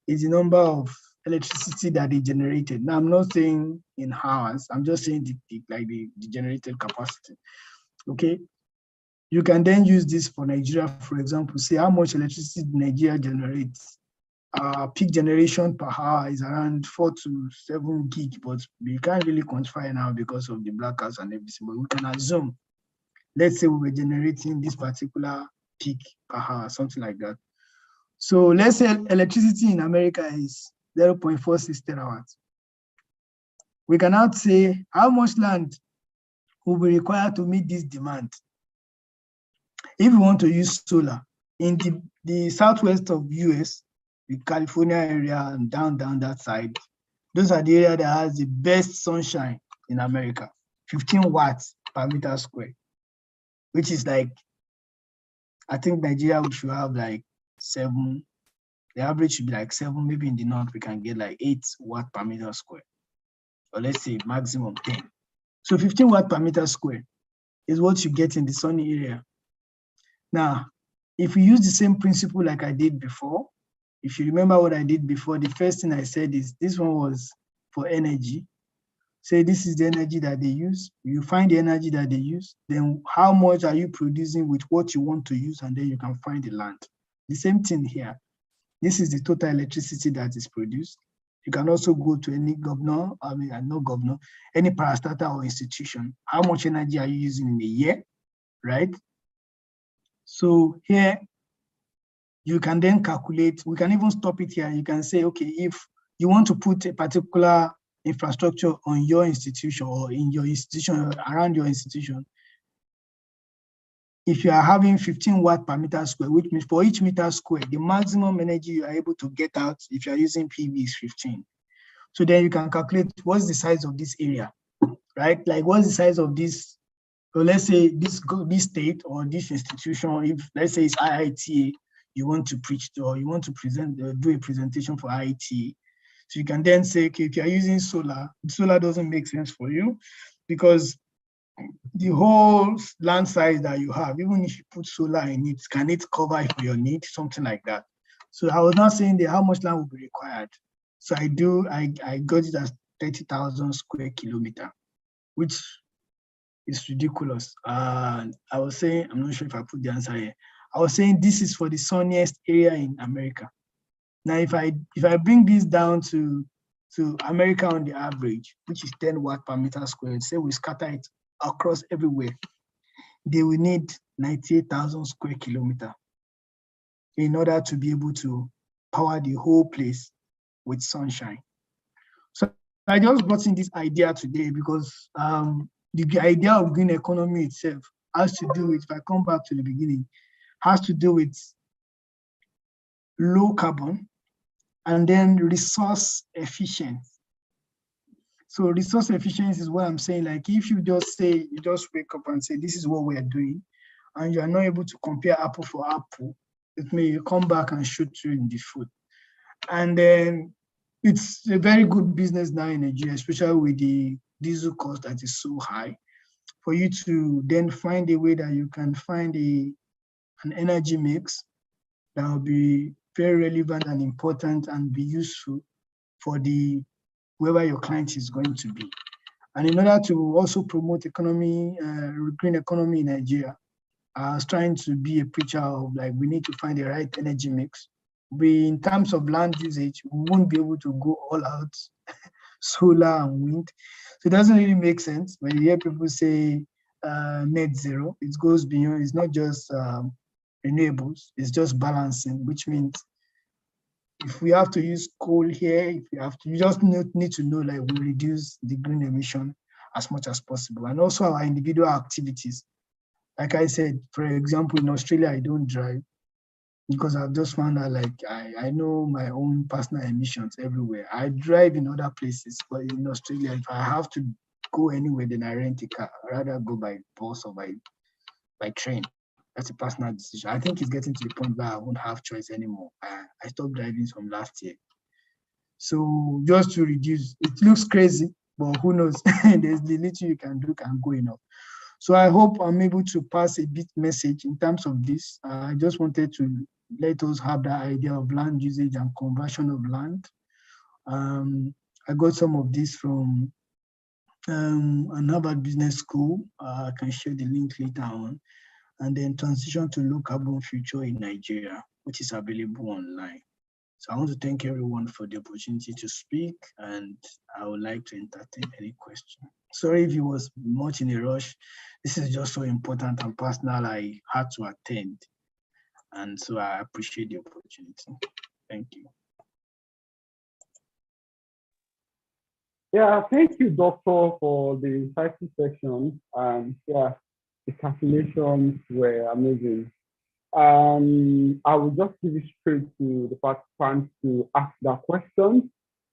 is the number of electricity that they generated. Now, I'm not saying in hours. I'm just saying the generated capacity. Okay. You can then use this for Nigeria, for example. Say how much electricity Nigeria generates. Peak generation per hour is around 4 to 7 gig, but we can't really quantify now because of the blackouts and everything. But we can assume, let's say we were generating this particular peak per hour, something like that. So let's say electricity in America is 0.46 terawatts. We can now say how much land will be required to meet this demand. If we want to use solar in the southwest of US, the California area and down that side, those are the area that has the best sunshine in America, 15 watts per meter square. which is like, I think Nigeria should have like 7. The average should be like 7. Maybe in the north we can get like 8 watt per meter square, or let's say maximum 10. So 15 watt per meter square is what you get in the sunny area. Now, if we use the same principle like I did before, if you remember what I did before, the first thing I said is this one was for energy. Say this is the energy that they use. You find the energy that they use, then how much are you producing with what you want to use, and then you can find the land. The same thing here. This is the total electricity that is produced. You can also go to any governor, any parastatal or institution. How much energy are you using in a year, right? So here, you can then calculate, we can even stop it here. You can say, okay, if you want to put a particular infrastructure on your institution or in your institution, or around your institution, if you are having 15 watt per meter square, which means for each meter square, the maximum energy you are able to get out if you are using PV is 15. So then you can calculate what's the size of this area, right? Like what's the size of this, so let's say this state or this institution, if let's say it's IITA, you want to preach to, or you want to present, do a presentation for IITA. So you can then say, okay, if you are using solar doesn't make sense for you because the whole land size that you have, even if you put solar in it, can it cover for your need, something like that. So I was not saying that how much land will be required. So I got it as 30,000 square kilometer, which is ridiculous. I was saying, I'm not sure if I put the answer here. I was saying this is for the sunniest area in America. Now, if I bring this down to America on the average, which is 10 watt per meter squared, say we scatter it across everywhere, they will need 98,000 square kilometer in order to be able to power the whole place with sunshine. So I just brought in this idea today because the idea of green economy itself has to do with, if I come back to the beginning, has to do with low carbon and then resource efficient. So resource efficiency is what I'm saying. Like if you just wake up and say, this is what we are doing, and you are not able to compare apple for apple, it may come back and shoot you in the foot. And then it's a very good business now in Nigeria, especially with the diesel cost that is so high, for you to then find a way that you can find an energy mix that will be very relevant and important and be useful for whoever your client is going to be. And in order to also promote green economy in Nigeria, I was trying to be a preacher of like, we need to find the right energy mix. In terms of land usage, we won't be able to go all out solar and wind. So it doesn't really make sense when you hear people say net zero. It goes beyond, it's not just renewables, it's just balancing, which means if we have to use coal here, you just need to know, like, we reduce the green emission as much as possible. And also our individual activities. Like I said, for example, in Australia, I don't drive because I've just found out, like, I know my own personal emissions everywhere. I drive in other places, but in Australia, if I have to go anywhere, then I rent a car. I'd rather go by bus or by train. That's a personal decision. I think it's getting to the point where I won't have choice anymore. I stopped driving from last year. So just to reduce, it looks crazy, but who knows? There's the little you can do can go enough. So I hope I'm able to pass a bit message in terms of this. I just wanted to let us have that idea of land usage and conversion of land. I got some of this from an Harvard Business School. I can share the link later on. And then transition to low carbon future in Nigeria, which is available online. So I want to thank everyone for the opportunity to speak, and I would like to entertain any question. Sorry if it was much in a rush. This is just so important and personal, I had to attend. And so I appreciate the opportunity. Thank you. Yeah, thank you, Doctor, for the insightful section. Yeah, the calculations were amazing. I will just give it straight to the participants to ask their questions.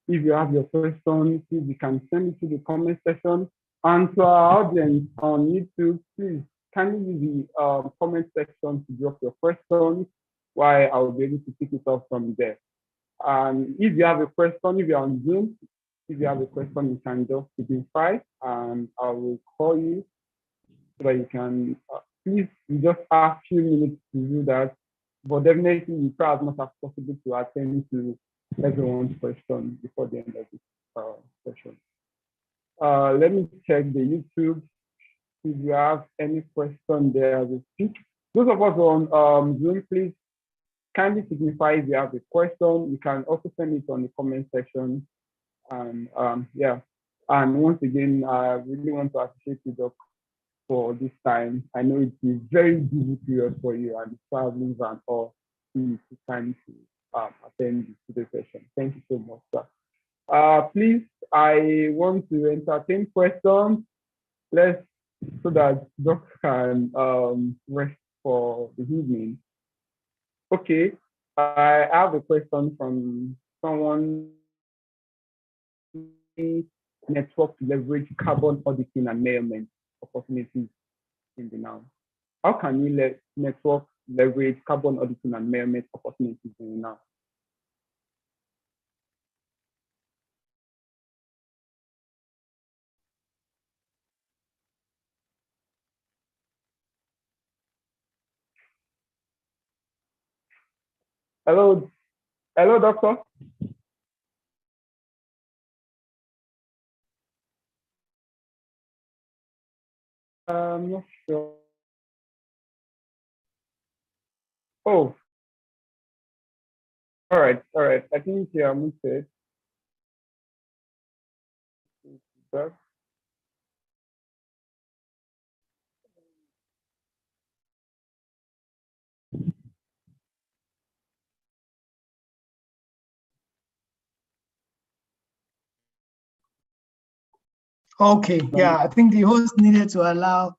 If you have your questions, please, you can send it to the comment section. And to our audience on YouTube, please kindly use the comment section to drop your questions, while I'll be able to pick it up from there. And if you have a question, if you're on Zoom, if you have a question, you can just signify, and I will call you so that you can, please, you just have a few minutes to do that. But definitely, you try as much as possible to attend to everyone's question before the end of this session. Let me check the YouTube. If you have any question there, we speak. Those of us on Zoom, please kindly signify if you have a question. You can also send it on the comment section. And yeah, and once again, I really want to appreciate you, Doc, for this time. I know it's a very busy period for you and traveling and all. Please time to attend the session. Thank you so much, sir. Please, I want to entertain questions. So that Doc can rest for the evening. Okay, I have a question from someone. Network to leverage carbon auditing and measurement opportunities in the now. How can you let network leverage carbon auditing and measurement opportunities in the now? Hello, doctor. I'm not sure. Oh, all right. I think you're muted. Okay, yeah, I think the host needed to allow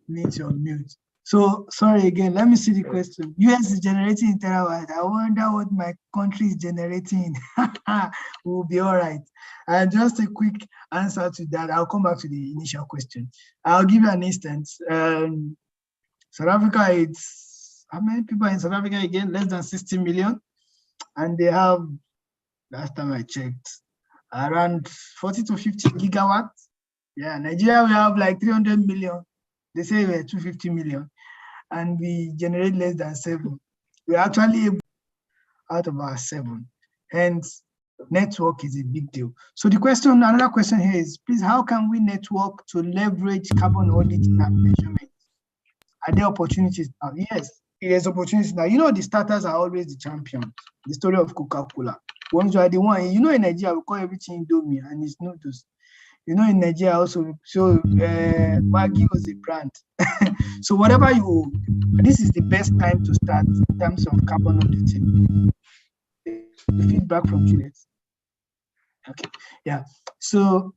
me to unmute. So sorry again, let me see the question. US is generating in terawatt. I wonder what my country is generating. We'll be all right. And just a quick answer to that. I'll come back to the initial question. I'll give you an instance. South Africa, it's how many people in South Africa again? Less than 60 million. And they have, last time I checked, around 40 to 50 gigawatts. Yeah, Nigeria, we have like 300 million. They say we're 250 million. And we generate less than 7. We're actually able out of our 7. Hence, network is a big deal. So the question, another question here is, please, how can we network to leverage carbon auditing and measurement? Are there opportunities now? Yes, there's opportunities now. You know, the starters are always the champions. The story of Coca-Cola. Once you are the one, you know, in Nigeria, we call everything Indomie and it's noodles. You know, in Nigeria also, so Maggi was a brand. So whatever this is the best time to start in terms of carbon auditing. The feedback from Juliet. Okay, yeah. So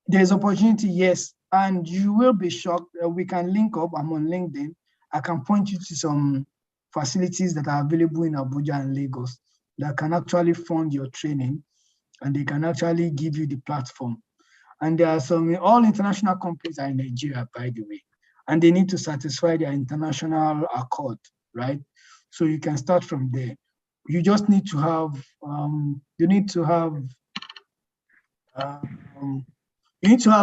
there's opportunity, yes, and you will be shocked. We can link up. I'm on LinkedIn. I can point you to some facilities that are available in Abuja and Lagos that can actually fund your training, and they can actually give you the platform. And there are some, all international companies are in Nigeria, by the way, and they need to satisfy their international accord, right? So you can start from there. You just need to have, you need to have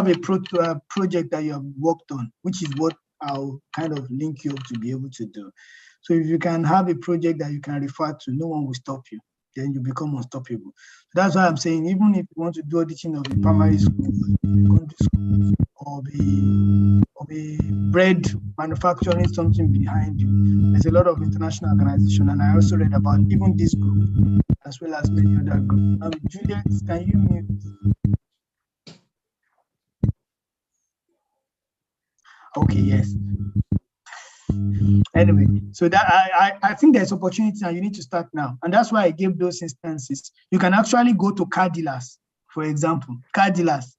a project that you have worked on, which is what I'll kind of link you up to be able to do. So if you can have a project that you can refer to, no one will stop you. Then you become unstoppable. That's why I'm saying, even if you want to do auditing of a primary school, secondary school, or the bread manufacturing something behind you, there's a lot of international organization, and I also read about even this group as well as many other groups. Juliet, can you mute? Okay, yes. Anyway, so that I think there's opportunity and you need to start now. And that's why I gave those instances. You can actually go to car dealers, for example, car dealers.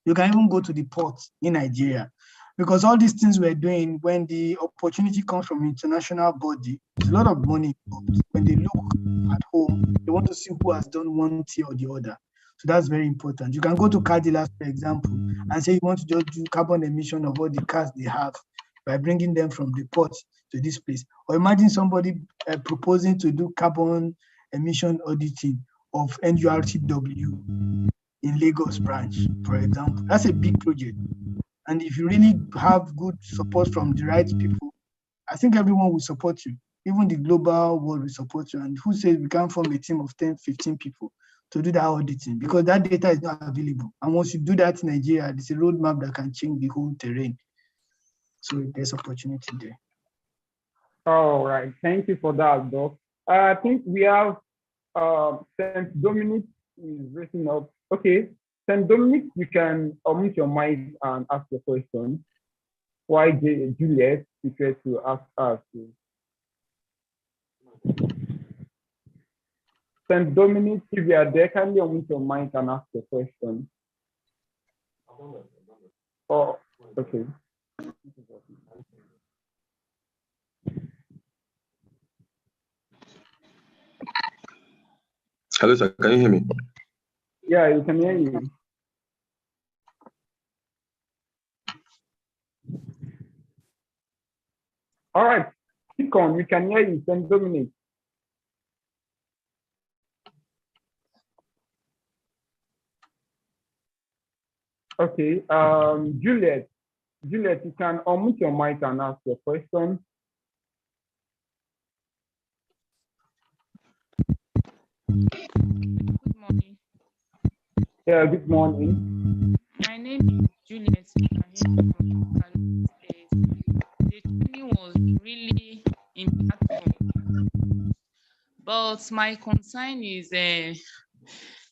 You can even go to the port in Nigeria, because all these things we're doing, when the opportunity comes from international body, there's a lot of money involved. When they look at home, they want to see who has done one thing or the other. So that's very important. You can go to car dealers, for example, and say you want to just do carbon emission of all the cars they have by bringing them from the port to this place. Or imagine somebody proposing to do carbon emission auditing of NURTW in Lagos branch, for example. That's a big project. And if you really have good support from the right people, I think everyone will support you. Even the global world will support you. And who says we can't form a team of 10, 15 people to do that auditing? Because that data is not available. And once you do that in Nigeria, there's a roadmap that can change the whole terrain. So there's opportunity there. All right, thank you for that, Doc. I think we have St. Dominic is raising up. Okay, St. Dominic, you can unmute your mic and ask the question. Why Juliet prepared to ask us? St. Dominic, if you are there, kindly unmute your mic and ask the question. Oh, okay. Hello, sir. Can you hear me? Yeah, you can hear you. All right, click on. We can hear you, St. Dominic. Okay, Juliet, you can unmute your mic and ask your question. Good morning. Yeah, good morning. My name is Juliet from Caap. The training was really impactful, but my concern is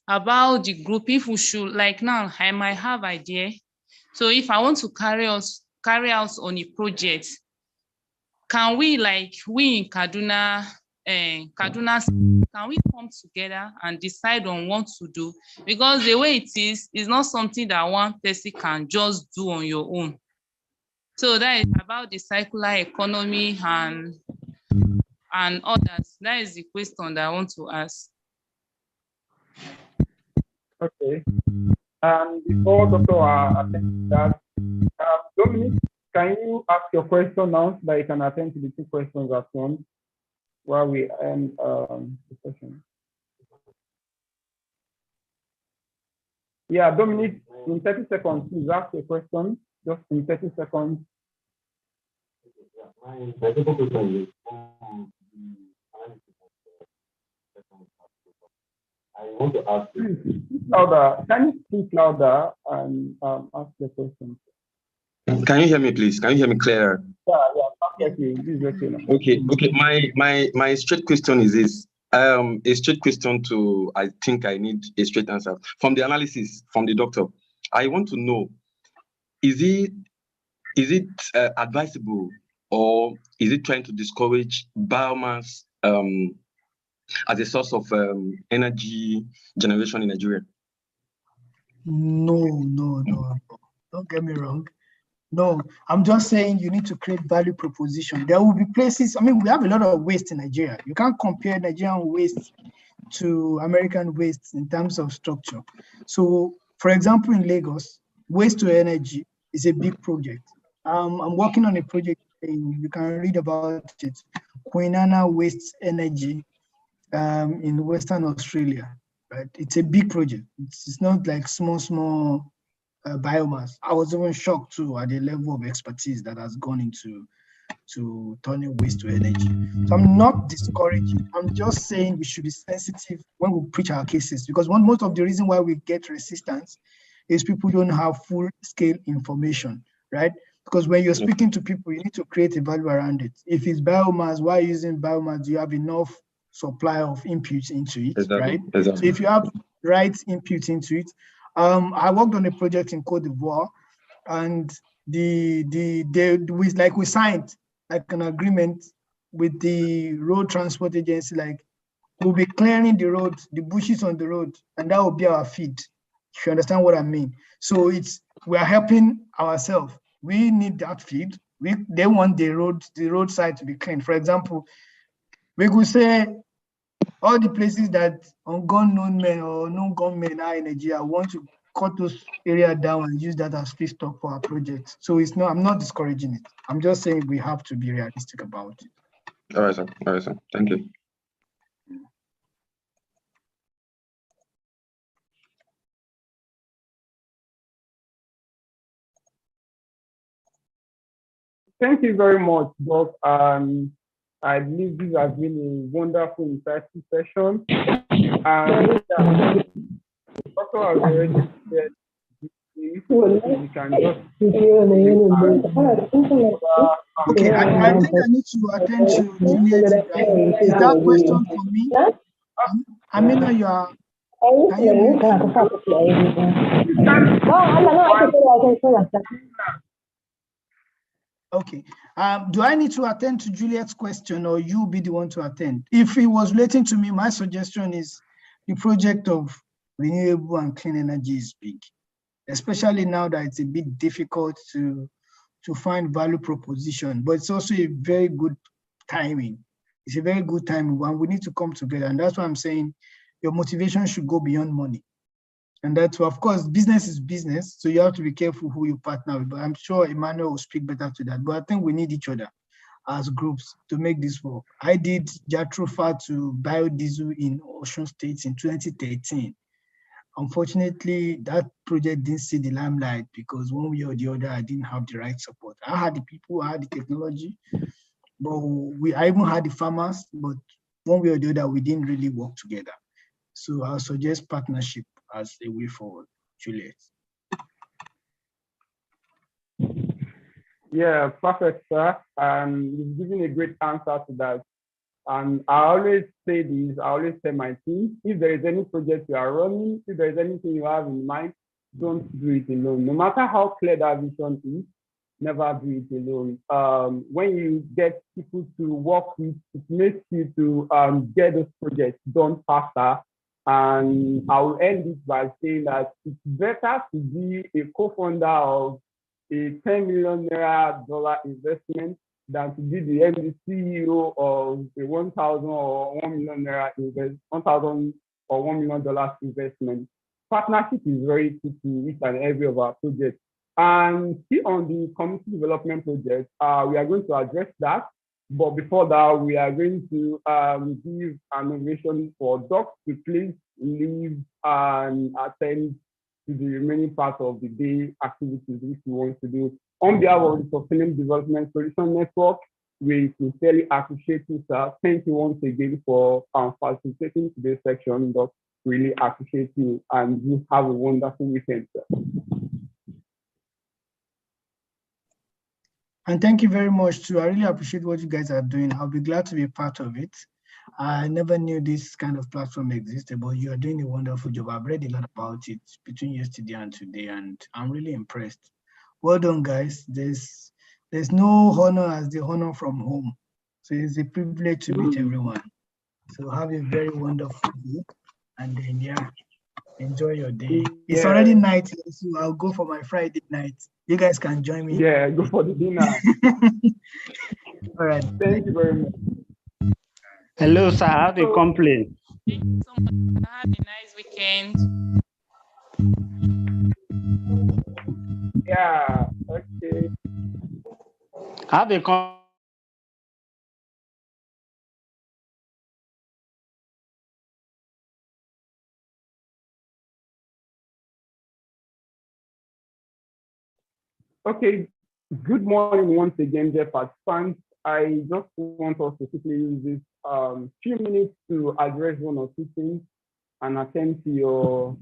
about the group. If we should, like now, I might have idea. So if I want to carry out on a project, can we, like we in Kaduna, can we come together and decide on what to do? Because the way it is not something that one person can just do on your own. So that is about the circular economy and others. That is the question that I want to ask. Okay. Before Dr. attend that, Dominic, can you ask your question now so that you can attend to the two questions at once while we end the session? Yeah, Dominic, in 30 seconds, please ask your question. Just in 30 seconds. My second question is I want to ask you. Speak louder. Can you speak louder and ask the question? Can you hear me, please? Can you hear me clearer? Yeah, okay. Okay. My straight question is this. A straight question to, I think I need a straight answer. From the analysis from the doctor, I want to know, is it advisable or is it trying to discourage biomass as a source of energy generation in Nigeria? No. Don't get me wrong. No, I'm just saying you need to create value proposition. There will be places, I mean, we have a lot of waste in Nigeria. You can't compare Nigerian waste to American waste in terms of structure. So, for example, in Lagos, waste to energy is a big project. I'm working on a project, you can read about it, Kwinana Waste Energy in Western Australia. Right? It's a big project. It's not like small biomass. I was even shocked too at the level of expertise that has gone into turning waste to energy. So I'm not discouraging. I'm just saying we should be sensitive when we preach our cases, because most of the reason why we get resistance is people don't have full-scale information, right? Because when you're speaking to people, you need to create a value around it. If it's biomass, why using biomass? Do you have enough supply of inputs into it, right? Exactly. So if you have right inputs into it, I worked on a project in Cote d'Ivoire, and we signed like an agreement with the road transport agency, like we'll be clearing the road, the bushes on the road, and that will be our feed. If you understand what I mean. So we are helping ourselves. We need that feed. They want the roadside to be clean. For example, we could say all the places that unknown men or known gunmen are in Nigeria want to cut those areas down and use that as feedstock for our project. So it's not, I'm not discouraging it. I'm just saying we have to be realistic about it. All right, sir. All right, sir. Thank you. Thank you very much, Doc. I believe this has been a wonderful, insightful session. And Doctor has already said we can just okay, I think I need to attend to Juliet. Is that question for me? Amina, you are. Can you mute? Okay. Do I need to attend to Juliet's question, or you be the one to attend? If it was relating to me, my suggestion is the project of renewable and clean energy is big, especially now that it's a bit difficult to find value proposition, but it's also a very good timing. It's a very good timing, and we need to come together. And that's why I'm saying your motivation should go beyond money. And that's, of course, business is business, so you have to be careful who you partner with. But I'm sure Emmanuel will speak better to that. But I think we need each other as groups to make this work. I did Jatrufa to biodiesel in Osun State in 2013. Unfortunately, that project didn't see the limelight because one way or the other, I didn't have the right support. I had the people, I had the technology, but I even had the farmers, but one way or the other, we didn't really work together. So I'll suggest partnership as a way forward. Juliet. Yeah, perfect, sir. You've given a great answer to that. And I always say this, I always tell my team, if there is any project you are running, if there is anything you have in mind, don't do it alone. No matter how clear that vision is, never do it alone. When you get people to work with, it makes you to get those projects done faster. And I will end it by saying that it's better to be a co-founder of a $10 million investment than to be the MD CEO of a 1,000 or 1 million naira $1,000 or $1 million investment. Partnership is very key to each and every of our projects. And still on the community development project, we are going to address that. But before that, we are going to give an invitation for Doc to please leave and attend to the remaining part of the day activities which we want to do. On behalf of the Sustainable Development Solution Network, we sincerely appreciate you, sir. Thank you once again for participating in today's section. Doc, really appreciate you, and you have a wonderful weekend, sir. And thank you very much too. I really appreciate what you guys are doing. I'll be glad to be a part of it. I never knew this kind of platform existed, but you are doing a wonderful job. I've read a lot about it between yesterday and today, and I'm really impressed. Well done, guys. There's no honor as the honor from home. So it's a privilege to meet everyone. So have a very wonderful day, and then yeah, enjoy your day. It's already night, so I'll go for my Friday night. You guys can join me. Yeah, go for the dinner. All right. Thank you very much. Hello, sir. I have a complaint. Thank you so much. Have a nice weekend. Yeah, okay. I have a Okay, good morning once again, dear participants. I just want us to quickly use this few minutes to address one or two things and attend to your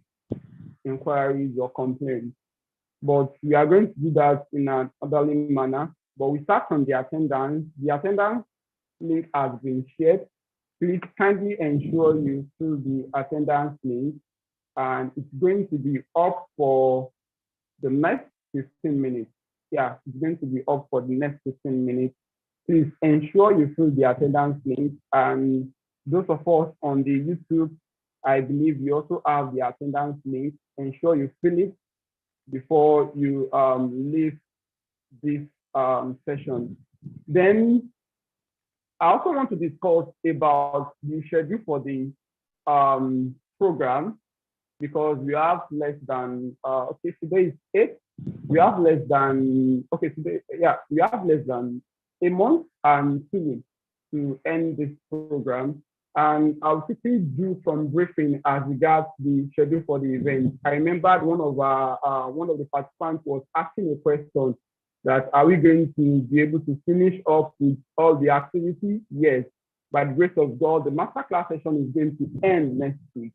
inquiries or complaints. But we are going to do that in an orderly manner. But we start from the attendance. The attendance link has been shared. Please kindly ensure you fill the attendance link, and it's going to be up for the next 15 minutes. Yeah, it's going to be up for the next 15 minutes. Please ensure you fill the attendance link. And those of us on the YouTube, I believe you also have the attendance link. Ensure you fill it before you leave this session. Then, I also want to discuss about the schedule for the program, because we have less than, okay, today is 8. We have less than, okay, today, yeah, we have less than a month and 2 weeks to end this program. And I'll quickly do some briefing as regards the schedule for the event. I remembered one of the participants was asking a question that, are we going to be able to finish up with all the activities? Yes, by the grace of God, the masterclass session is going to end next week.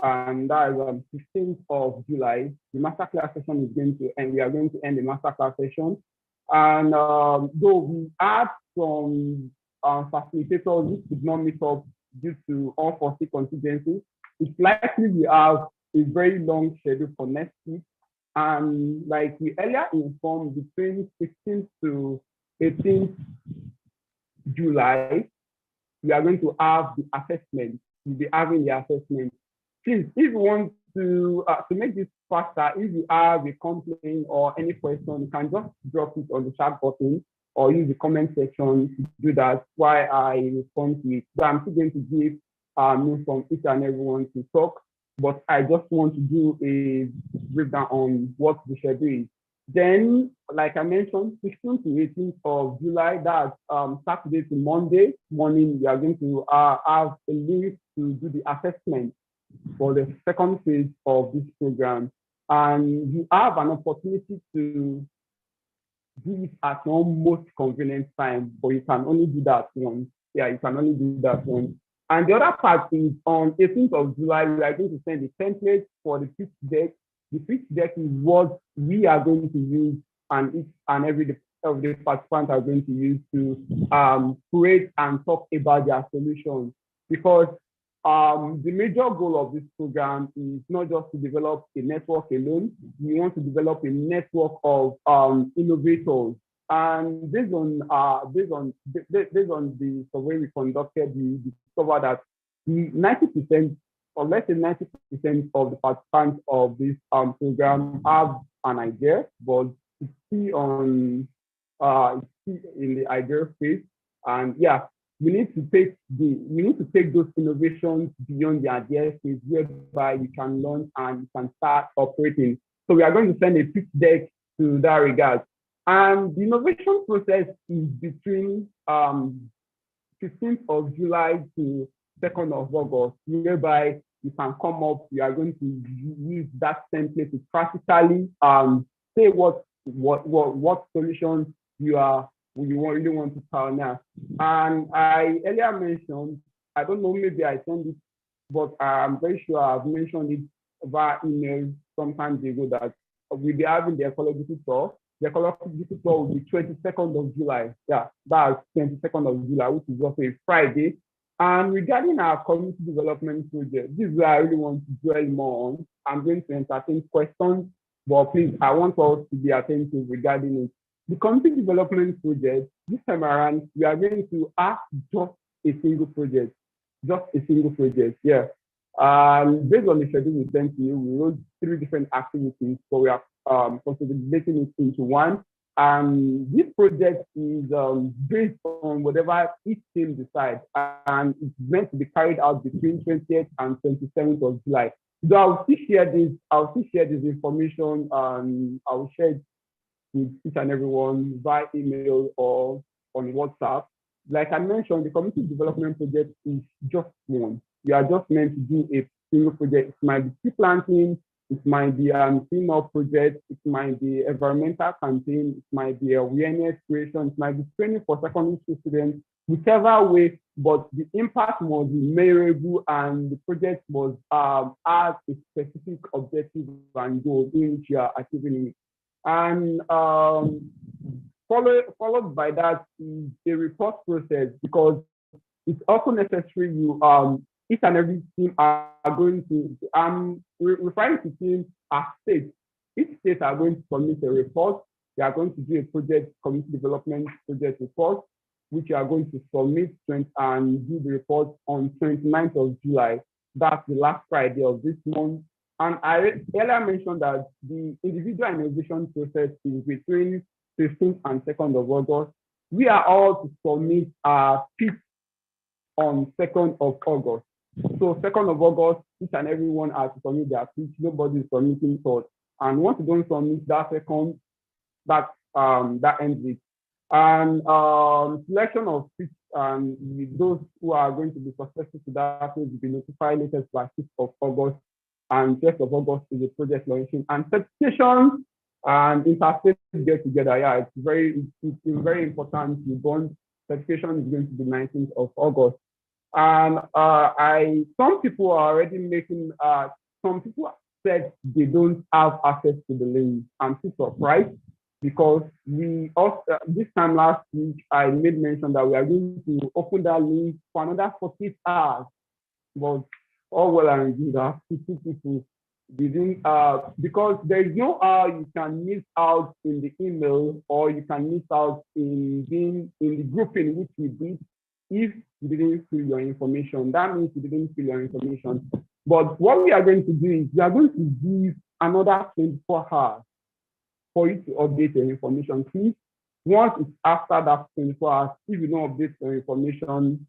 And that is 15th of July. The masterclass session is going to end. We are going to end the masterclass session. And though we had some facilitators who could not meet up due to unforeseen contingencies, it's likely we have a very long schedule for next week. And like we earlier informed, between 16th to 18th July, we are going to have the assessment. We'll be having the assessment. Please, if you want to make this faster, if you have a complaint or any question, you can just drop it on the chat button or use the comment section to do that while I respond to it. So I'm still going to give news from each and everyone to talk, but I just want to do a breakdown on what the schedule is. Then, like I mentioned, 16th to 18th of July, that's Saturday to Monday morning, we are going to have a link to do the assessment for the second phase of this program. And you have an opportunity to do it at your most convenient time, but you can only do that once. Yeah, you can only do that once. And the other part is on 18th of July, we are going to send the template for the pitch deck. The pitch deck is what we are going to use, and each and every of the participants are going to use to create and talk about their solutions. Because the major goal of this program is not just to develop a network alone. We want to develop a network of innovators. And based on the survey we conducted, we discovered that 90% or less than 90% of the participants of this program have an idea, but it's still in the idea phase. And yeah, we need to take those innovations beyond the idea phase, whereby you can launch and you can start operating. So we are going to send a pitch deck to that regard. And the innovation process is between 15th of July to 2nd of August, whereby you can come up, you are going to use that template to practically say what solutions you really want to pioneer. And I earlier mentioned, I don't know, maybe I sent it, but I'm very sure I've mentioned it via email some time ago that we'll be having the ecological tour. The ecological tour will be 22nd of July. Yeah, that's 22nd of July, which is also a Friday. And regarding our community development project, this is where I really want to dwell more on. I'm going to entertain questions, but please, I want us to be attentive regarding it. The community development project, this time around, we are going to ask just a single project. Yeah. Based on the schedule we sent to you, we wrote 3 different activities, so we are consolidating it into one. And this project is based on whatever each team decides, and it's meant to be carried out between 20th and 27th of July. So I'll still share this information, and I'll share it with each and everyone via email or on WhatsApp. Like I mentioned, the community development project is just one. We are just meant to do a single project. It might be tree planting, it might be a clean-up project, it might be environmental campaign, it might be awareness creation, it might be training for secondary school students, whichever way, but the impact must be measurable and the project must have a specific objective and goal in which you are achieving it. And followed by that is a report process, because it's also necessary each and every team are going to, referring to teams as states. Each state are going to submit a report. They are going to do a community development project report, which you are going to submit and do the report on 29th of July. That's the last Friday of this month. And I earlier mentioned that the individual innovation process is between 15th and 2nd of August. we are all to submit our pitch on 2nd of August. So 2nd of August, each and everyone has to submit their pitch. Nobody is submitting thoughts. And once you don't submit that second, that ends it. And selection of pitch and those who are going to be successful to that will be notified latest by 6th of August. And 1st of August is the project launching. And certification and interstate get together. Yeah, it's very important. You bond certification is going to be 19th of August. And some people are already making, some people said they don't have access to the link. I'm too surprised because we also, this time last week, I made mention that we are going to open that link for another 48 hours. But all well and good, I have 50 people within, because there is no how you can miss out in the email or you can miss out in being in the grouping which we did if you didn't fill your information. That means you didn't fill your information. But what we are going to do is we are going to give another 24 hours for you to update your information. Please, once it's after that 24 hours, if you don't update your information,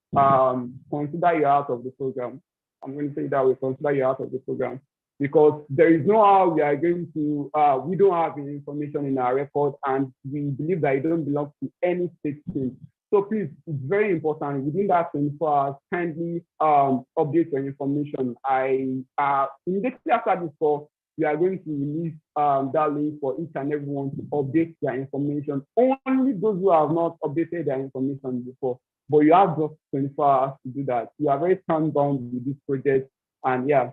consider you out of the program. I'm going to say that we consider you out of the program because there is no how we are going to, we don't have any information in our record and we believe that it doesn't belong to any state team. So please, it's very important within that 24 hours, kindly update your information. Immediately after this call, we are going to release that link for each and everyone to update their information. Only those who have not updated their information before, but you have just 24 hours to do that. You are very hands-on with this project. And yeah,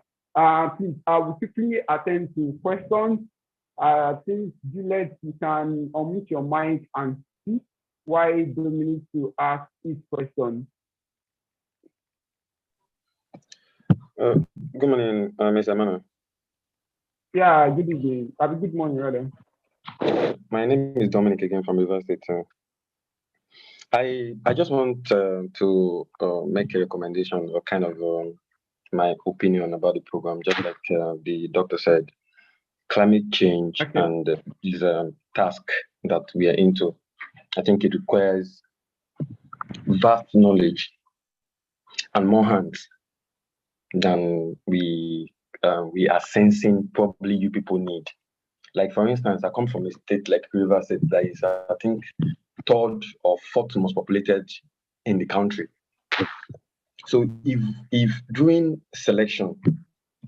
please, I will quickly attend to questions. I think, Juliet, you can unmute your mic and speak. Why do we need to ask each question? Good morning, Ms. Amana. Yeah, good evening. Good morning, rather. My name is Dominic again from River State. I just want to make a recommendation or kind of my opinion about the program, just like the doctor said, climate change and this task that we are into. I think it requires vast knowledge and more hands than we are sensing probably you people need. Like for instance, I come from a state like River State that is, I think, 3rd or 4th most populated in the country. So if during selection,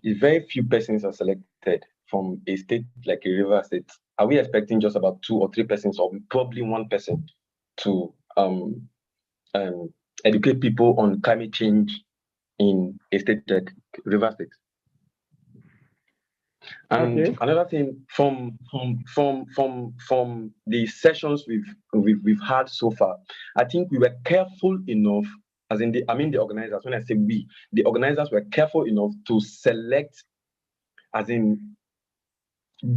if very few persons are selected from a state like a River State, are we expecting just about 2 or 3 persons or probably 1 person to educate people on climate change in a state like River State? And another thing from the sessions we've had so far, I think we were careful enough, as in the organizers. When I say we, the organizers were careful enough to select, as in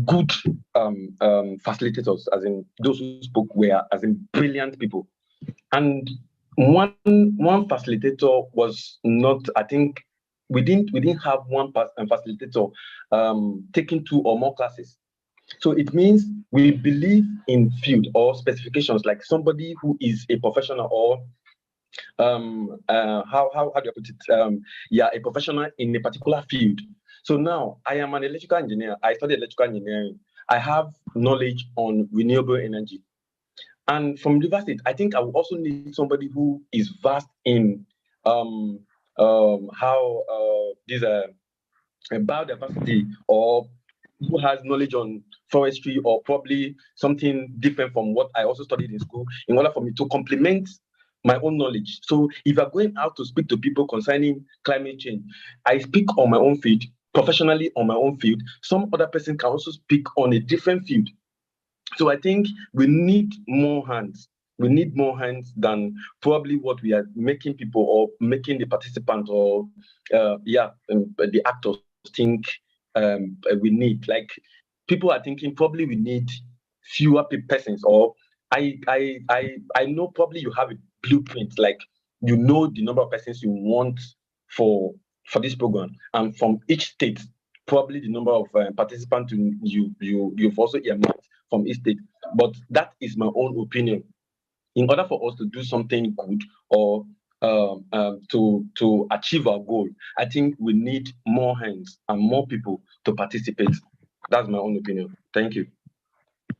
good facilitators, as in those who spoke were as in brilliant people. And one facilitator was not, I think we didn't have one facilitator taking 2 or more classes. So it means we believe in field or specifications, like somebody who is a professional or how do I put it? A professional in a particular field. So now I am an electrical engineer. I studied electrical engineering. I have knowledge on renewable energy. And from River State, I think I will also need somebody who is vast in biodiversity, or who has knowledge on forestry, or probably something different from what I also studied in school, in order for me to complement my own knowledge. So if I'm going out to speak to people concerning climate change, I speak on my own field, professionally on my own field. Some other person can also speak on a different field. So I think we need more hands. We need more hands than probably what we are making people or making the participants or the actors think we need. Like people are thinking probably we need fewer persons, or I know probably you have a blueprint, like you know the number of persons you want for this program, and from each state probably the number of participants you've also earmarked from each state. But that is my own opinion. in order for us to do something good or to achieve our goal, I think we need more hands and more people to participate. That's my own opinion. Thank you.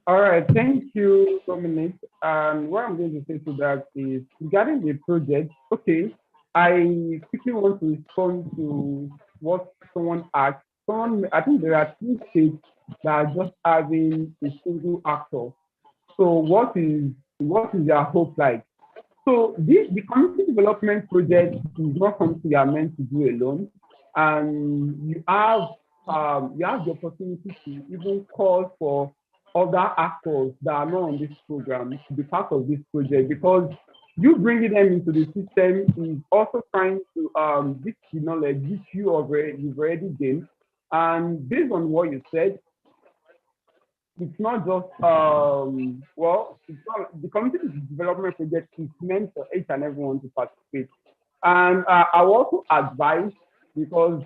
All right, thank you, Dominic. What I'm going to say to that is regarding the project, okay, I quickly want to respond to what someone asked. I think there are 3 states that are just having a single actor. So what is their hope like? So the community development project is not something you are meant to do alone, and you have the opportunity to even call for other actors that are not on this program to be part of this project, because you bringing them into the system is also trying to give the knowledge which you've already gained. And based on what you said, it's not just it's not, the community development project is meant for each and everyone to participate. And I will also advise, because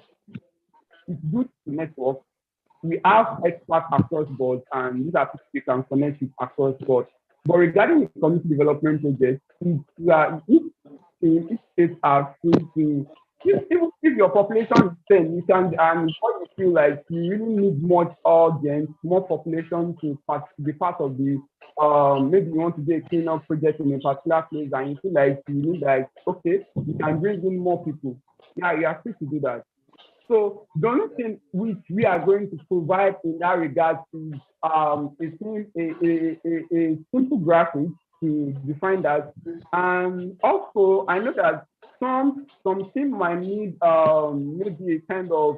it's good to network. We have experts across board, and these are people you can connect with across board. But regarding the community development project, each state are free to, if your population is 10, you can, and what you feel like you really need much audience, more population to be part of the, maybe you want to do a cleanup project in a particular place, and you feel like you need, like, okay, you can bring in more people. Yeah, you are free to do that. So the only thing which we are going to provide in that regard is a simple graphic to define that. And also, I know that some team might need maybe a kind of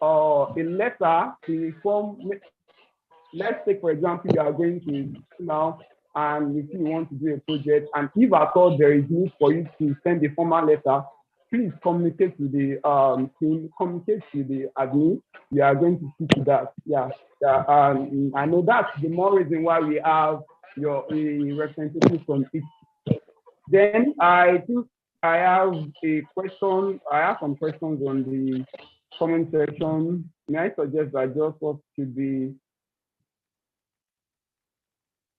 a letter to inform. Let's take, for example, you are going to now, and if you want to do a project, and if at all there is need for you to send a formal letter, please communicate with the team, communicate with the admin. We are going to see to that. Yeah. I know that's the more reason why we have your representative from each. Then I think I have a question. I have some questions on the comment section. May I suggest that just what should be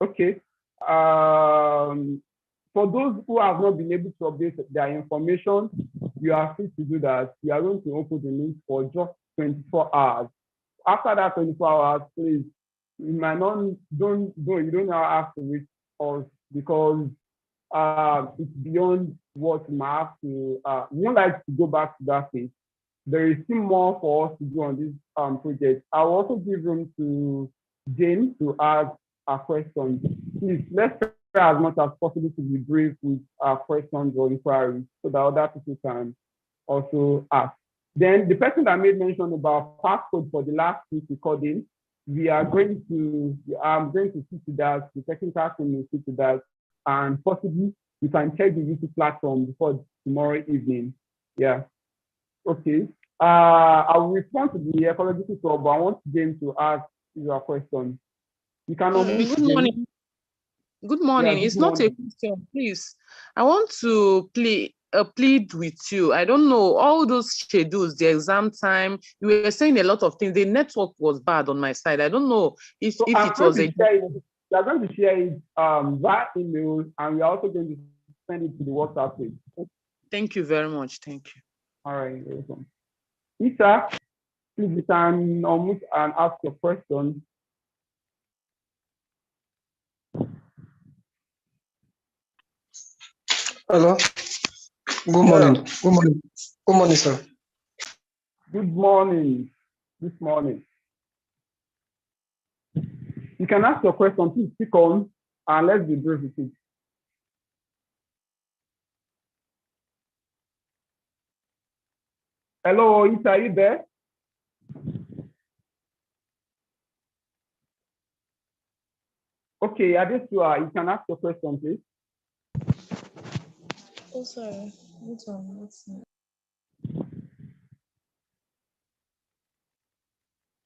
okay. For those who have not been able to update their information, you are free to do that. We are going to open the link for just 24 hours. After that 24 hours, please, you might not, you don't now have to reach us, because it's beyond what you might have to, we would like to go back to that phase. There is still more for us to do on this project. I will also give room to James to ask a question. Please, let's try as much as possible to be brief with our questions or inquiries so that other people can also ask. Then the person that made mention about passcode for the last week recording, I'm going to see to that, the technical team will see to that, and possibly you can check the YouTube platform before tomorrow evening. Yeah. Okay. I will respond to the ecological tour, but I want James to ask your question. You can Good morning. Good morning. Yeah, it's not a question, please. I want to plead with you. I don't know, all those schedules, the exam time, you were saying a lot of things. The network was bad on my side. I don't know if it was a... We are going to share it via email, and we are also going to send it to the WhatsApp page. Thank you very much. Thank you. All right, you're welcome. Isa, please, you can unmute and ask your question. Hello. Good morning. Yeah. Good morning. Good morning, sir. Good morning. Good morning. You can ask your question. Please speak on, and let's be brief with it. Hello, Isa, are you there? Okay, Adesua, you can ask your question, please. Oh, sorry. Which one?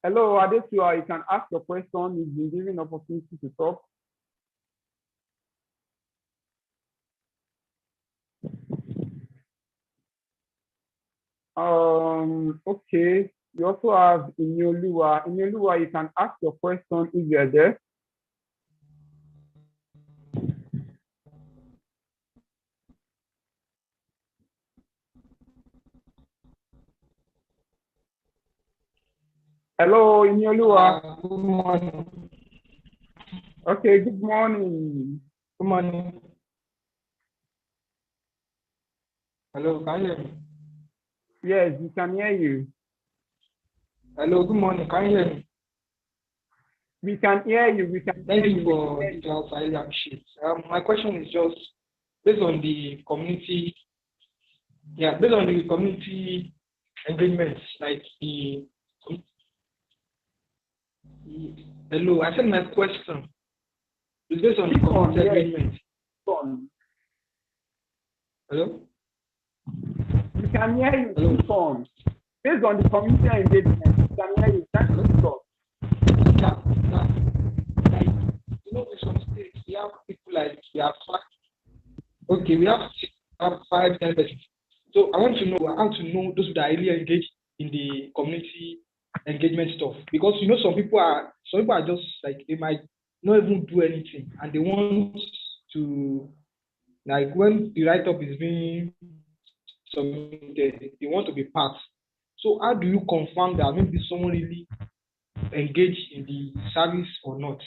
Hello, Adesua, you can ask your question. You've been given opportunity to talk. Okay. You also have Inyoluwa. Inyoluwa, you can ask your question if you're there. Hello, Inyolua. Good morning. Okay, good morning. Good morning. Hello, can you hear me? Yes, we can hear you. Hello, good morning. Can you hear me? We can hear you. We can Thank hear you for the class. I really appreciate. My question is just based on the community. Yeah, based on the community agreements, like hello, I said my question is based on the community agreement. Hello? We can hear you. Hello. Based on the community engagement, we can hear you. Thank you. Like, you know, in some states, we have people like, we have five, 10 persons. So I want to know how to know those that are really engaged in the community engagement stuff. Because, you know, some people are just like, they might not even do anything, and they want to, like, when the write-up is being submitted, they want to be part. So how do you confirm that maybe someone really engaged in the service or not?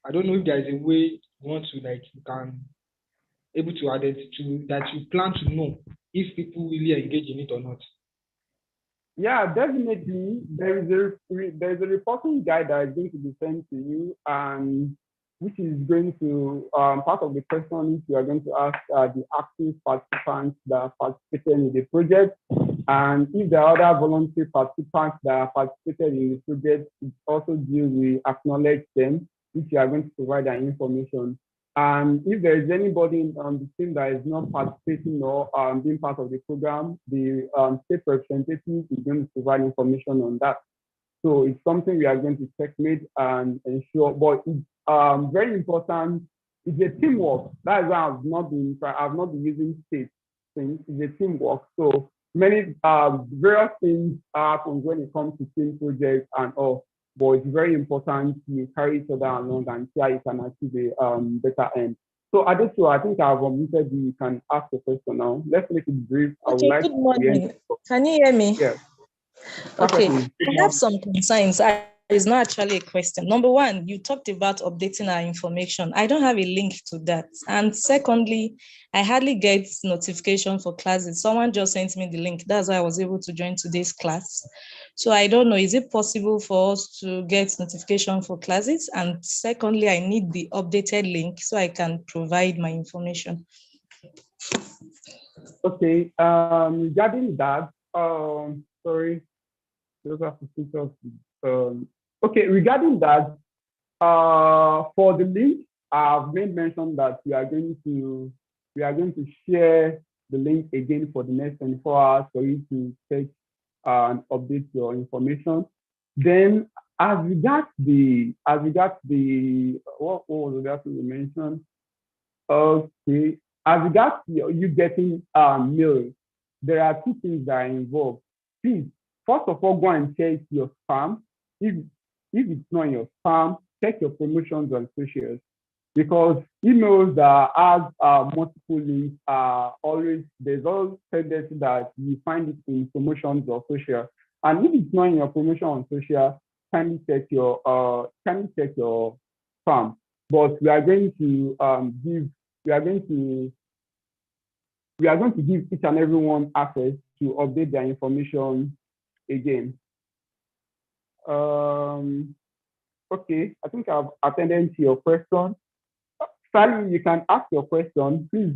I don't know if there is a way you want to, like, you can able to identify that you plan to know if people really engage in it or not. Yeah, definitely. There is a reporting guide that is going to be sent to you, and which is going to part of the questions you are going to ask the active participants that participated in the project, and if there are other voluntary participants that participated in the project, it also deals with acknowledge them, which you are going to provide that information. And if there is anybody on the team that is not participating or being part of the program, the state representative is going to provide information on that. So it's something we are going to checkmate and ensure. But it's very important. It's a teamwork. That's why I've not been using state things. It's a teamwork. So many various things happen when it comes to team projects and all. But it's very important you carry each other along and see how you can achieve a better end. So Adesu, I think I've unmuted you. You can ask the question now. Let's make it brief. Okay, good morning. Can you hear me? Yeah. Okay, I have some concerns. It's not actually a question. Number one, you talked about updating our information. I don't have a link to that. And secondly, I hardly get notification for classes. Someone just sent me the link. That's why I was able to join today's class. So I don't know, is it possible for us to get notification for classes? And secondly, I need the updated link so I can provide my information. Okay, regarding that, sorry, those are okay, regarding that, for the link, I've made mention that we are going to share the link again for the next 24 hours for you to check and update your information. Then, as regards the what was the other thing you mentioned? Okay, as regards you getting mail, there are two things that are involved. Please, first of all, go and check your spam. If it's not in your spam, check your promotions on socials, because emails that have multiple links are always, there's always tendency that you find it in promotions or social. And if it's not in your promotion on social, kindly check your spam. But we are going to give each and everyone access to update their information again. Okay, I think I've attended to your question. Sally, you can ask your question, please.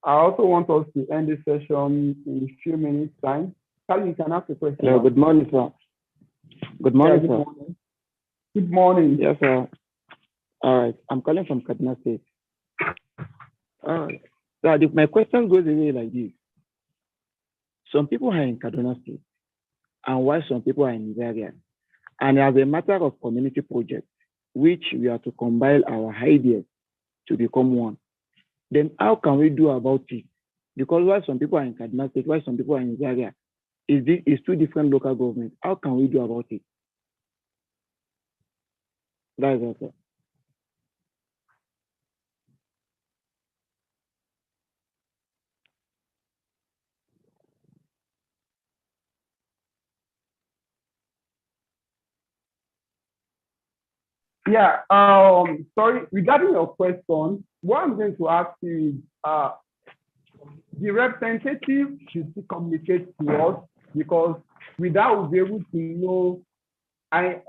I also want us to end this session in a few minutes' time. Sally, you can ask the question. Hello, good morning, sir. Good morning, good sir. Morning. Good morning. Yes, sir. All right, I'm calling from Kaduna State. All right. So my question goes away like this. Some people are in Kaduna State, and while some people are in Nigeria. And as a matter of community project, which we are to combine our ideas to become one, then how can we do about it? Because while some people are in Kaduna State, while some people are in Nigeria, is two different local governments. How can we do about it? That is all, sir. Yeah, sorry, regarding your question, what I'm going to ask you is, the representative should still communicate to us, because with that we'll be able to know. Like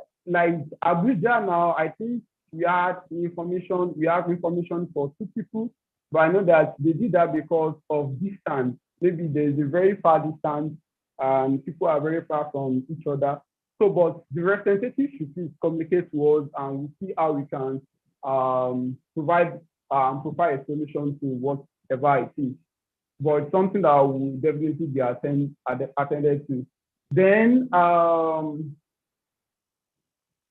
Abuja now, I think we have information for 2 people, but I know that they did that because of distance. Maybe there's a very far distance and people are very far from each other. So, but the representative should please communicate to us, and we'll see how we can provide a solution to whatever it is. But it's something that will definitely be attended to. Then,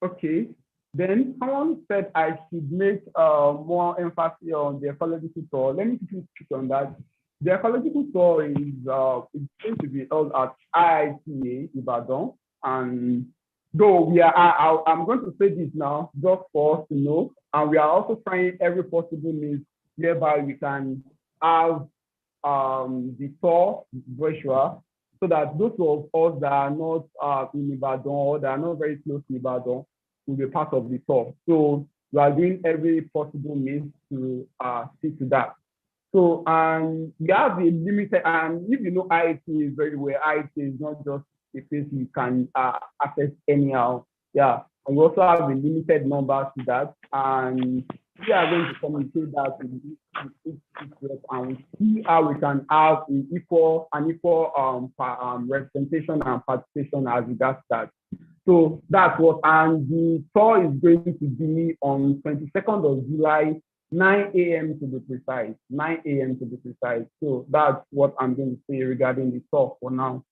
okay. Then someone said I should make more emphasis on the ecological tour. Let me quickly speak on that. The ecological tour is going to be held at IITA Ibadan, and though I'm going to say this now just for us to know, and we are also trying every possible means whereby we can have the tour virtual, so that those of us that are not in Ibadan or that are not very close to Ibadan will be part of the tour. So we are doing every possible means to see to that. So we have a limited, and if you know IIT very well, IIT is not just a place you can access anyhow. Yeah, and we also have a limited number to that, and we are going to communicate that with each and we see how we can have an equal representation and participation as regards that. So that's what, and the tour is going to be on 22nd of July, 9 a.m. to be precise, 9 a.m. to be precise. So that's what I'm going to say regarding the tour for now.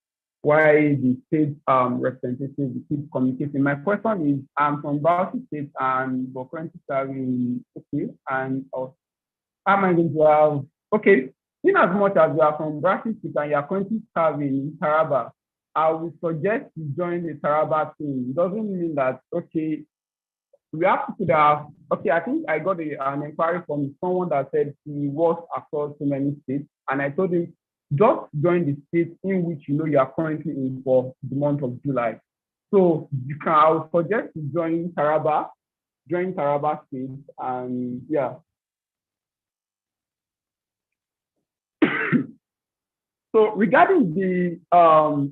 Why the state representative keep communicating. My question is, I'm from Bauchi State and we're currently serving, okay, and how am I going to have, okay, in as much as you are from Bauchi State and you are currently serving Taraba, I would suggest you join the Taraba team. It doesn't mean that, okay, we have to put out, okay, I think I got an inquiry from someone that said he works across so many states, and I told him, just join the state in which you know you are currently in for the month of July. So I would suggest you join Taraba State, and yeah. So regarding the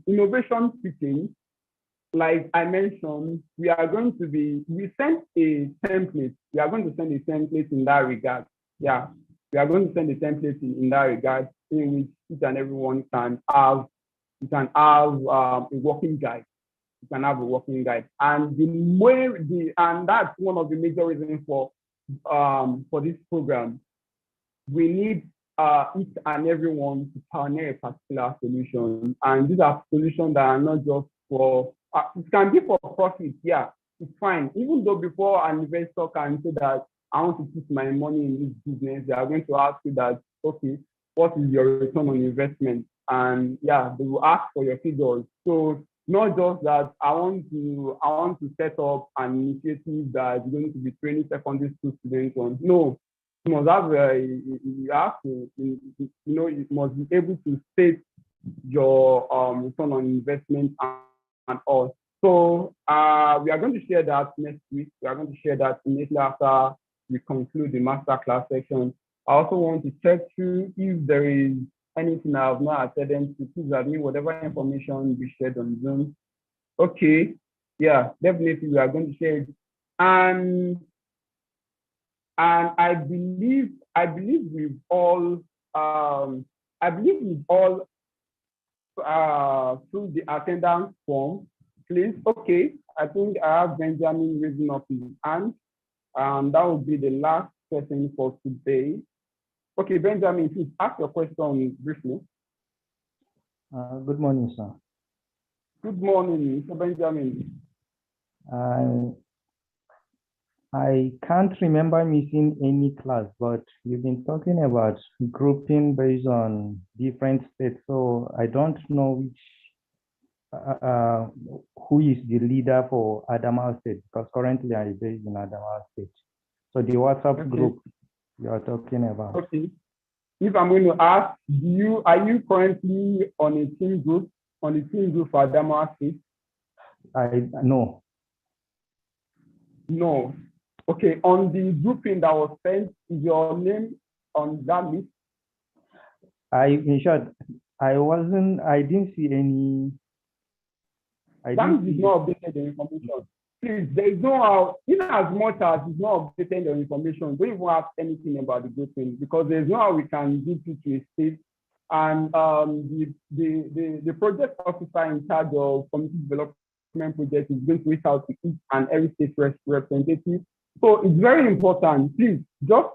innovation speaking, like I mentioned, we sent a template. We are going to send a template in that regard. Yeah, we are going to send a template in that regard, in which each and everyone can have a working guide. You can have a working guide, and that's one of the major reasons for this program. We need each and everyone to pioneer a particular solution, and these are solutions that are not just for. It can be for profit, yeah, it's fine. Even though before an investor can say that I want to put my money in this business, they are going to ask you that, okay, what is your return on investment? And yeah, they will ask for your figures. So not just that I want to set up an initiative that is going to be training secondary school students on. No, you must have you must be able to state your return on investment and all. So we are going to share that next week. We are going to share that immediately after we conclude the masterclass section. I also want to check through if there is anything I have not attended to. Please admit whatever information we shared on Zoom. Okay, yeah, definitely we are going to share it. And I believe we've all through the attendance form, please. Okay, I think I have Benjamin raising up his hand. That will be the last person for today. Okay, Benjamin, please ask your question briefly. Good morning, sir. Good morning, Mr. Benjamin. I can't remember missing any class, but you've been talking about grouping based on different states. So I don't know who is the leader for Adamawa State, because currently I am based in Adamawa State. So the WhatsApp group you are talking about. Okay. If I'm going to ask, are you currently on a team group for Adamawa State? No. No. Okay, on the grouping that was sent, is your name on that list? In short, I didn't see any. That is not updated the information. Please, there is no how, in as much as it's not updated the information, don't even ask anything about the grouping, because there's no how we can give it to a state. And the project officer in charge of community development projects is going to reach out to each and every state representative. So it's very important. Please just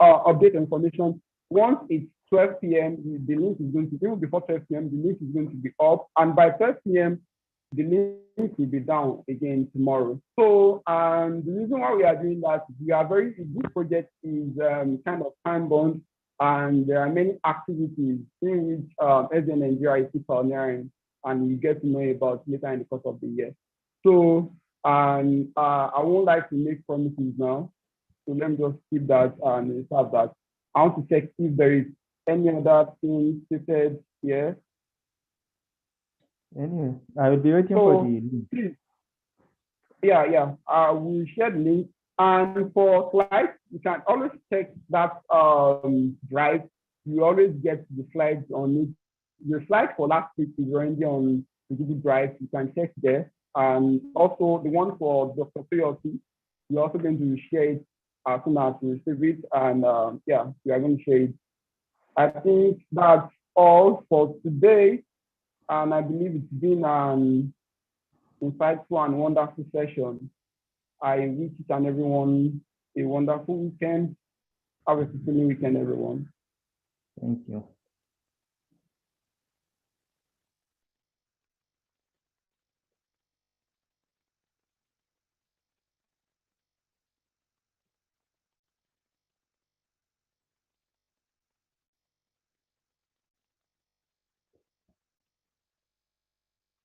update information. Once it's 12 p.m., the link is going to, even before 12 p.m., the link is going to be up. And by 12 p.m., the link will be down again tomorrow. So the reason why we are doing that, this project is kind of time-bound, and there are many activities in which SDSN Nigeria is pioneering, and you get to know about later in the course of the year. So I won't like to make promises now, so let me just keep that and reserve that. I want to check if there is any other thing stated here. Anyway, I will be waiting for the link. Please, yeah, we'll share the link. And for slides, you can always check that drive. You always get the slides on it. The slide for last week is already on the Google Drive. You can check there. And also the one for Dr. Priority, we're also going to share it as soon as we receive it. And yeah, we are going to share it. I think that's all for today. And I believe it's been an insightful and wonderful session. I wish each and everyone a wonderful weekend. Have a fulfilling weekend, everyone. Thank you.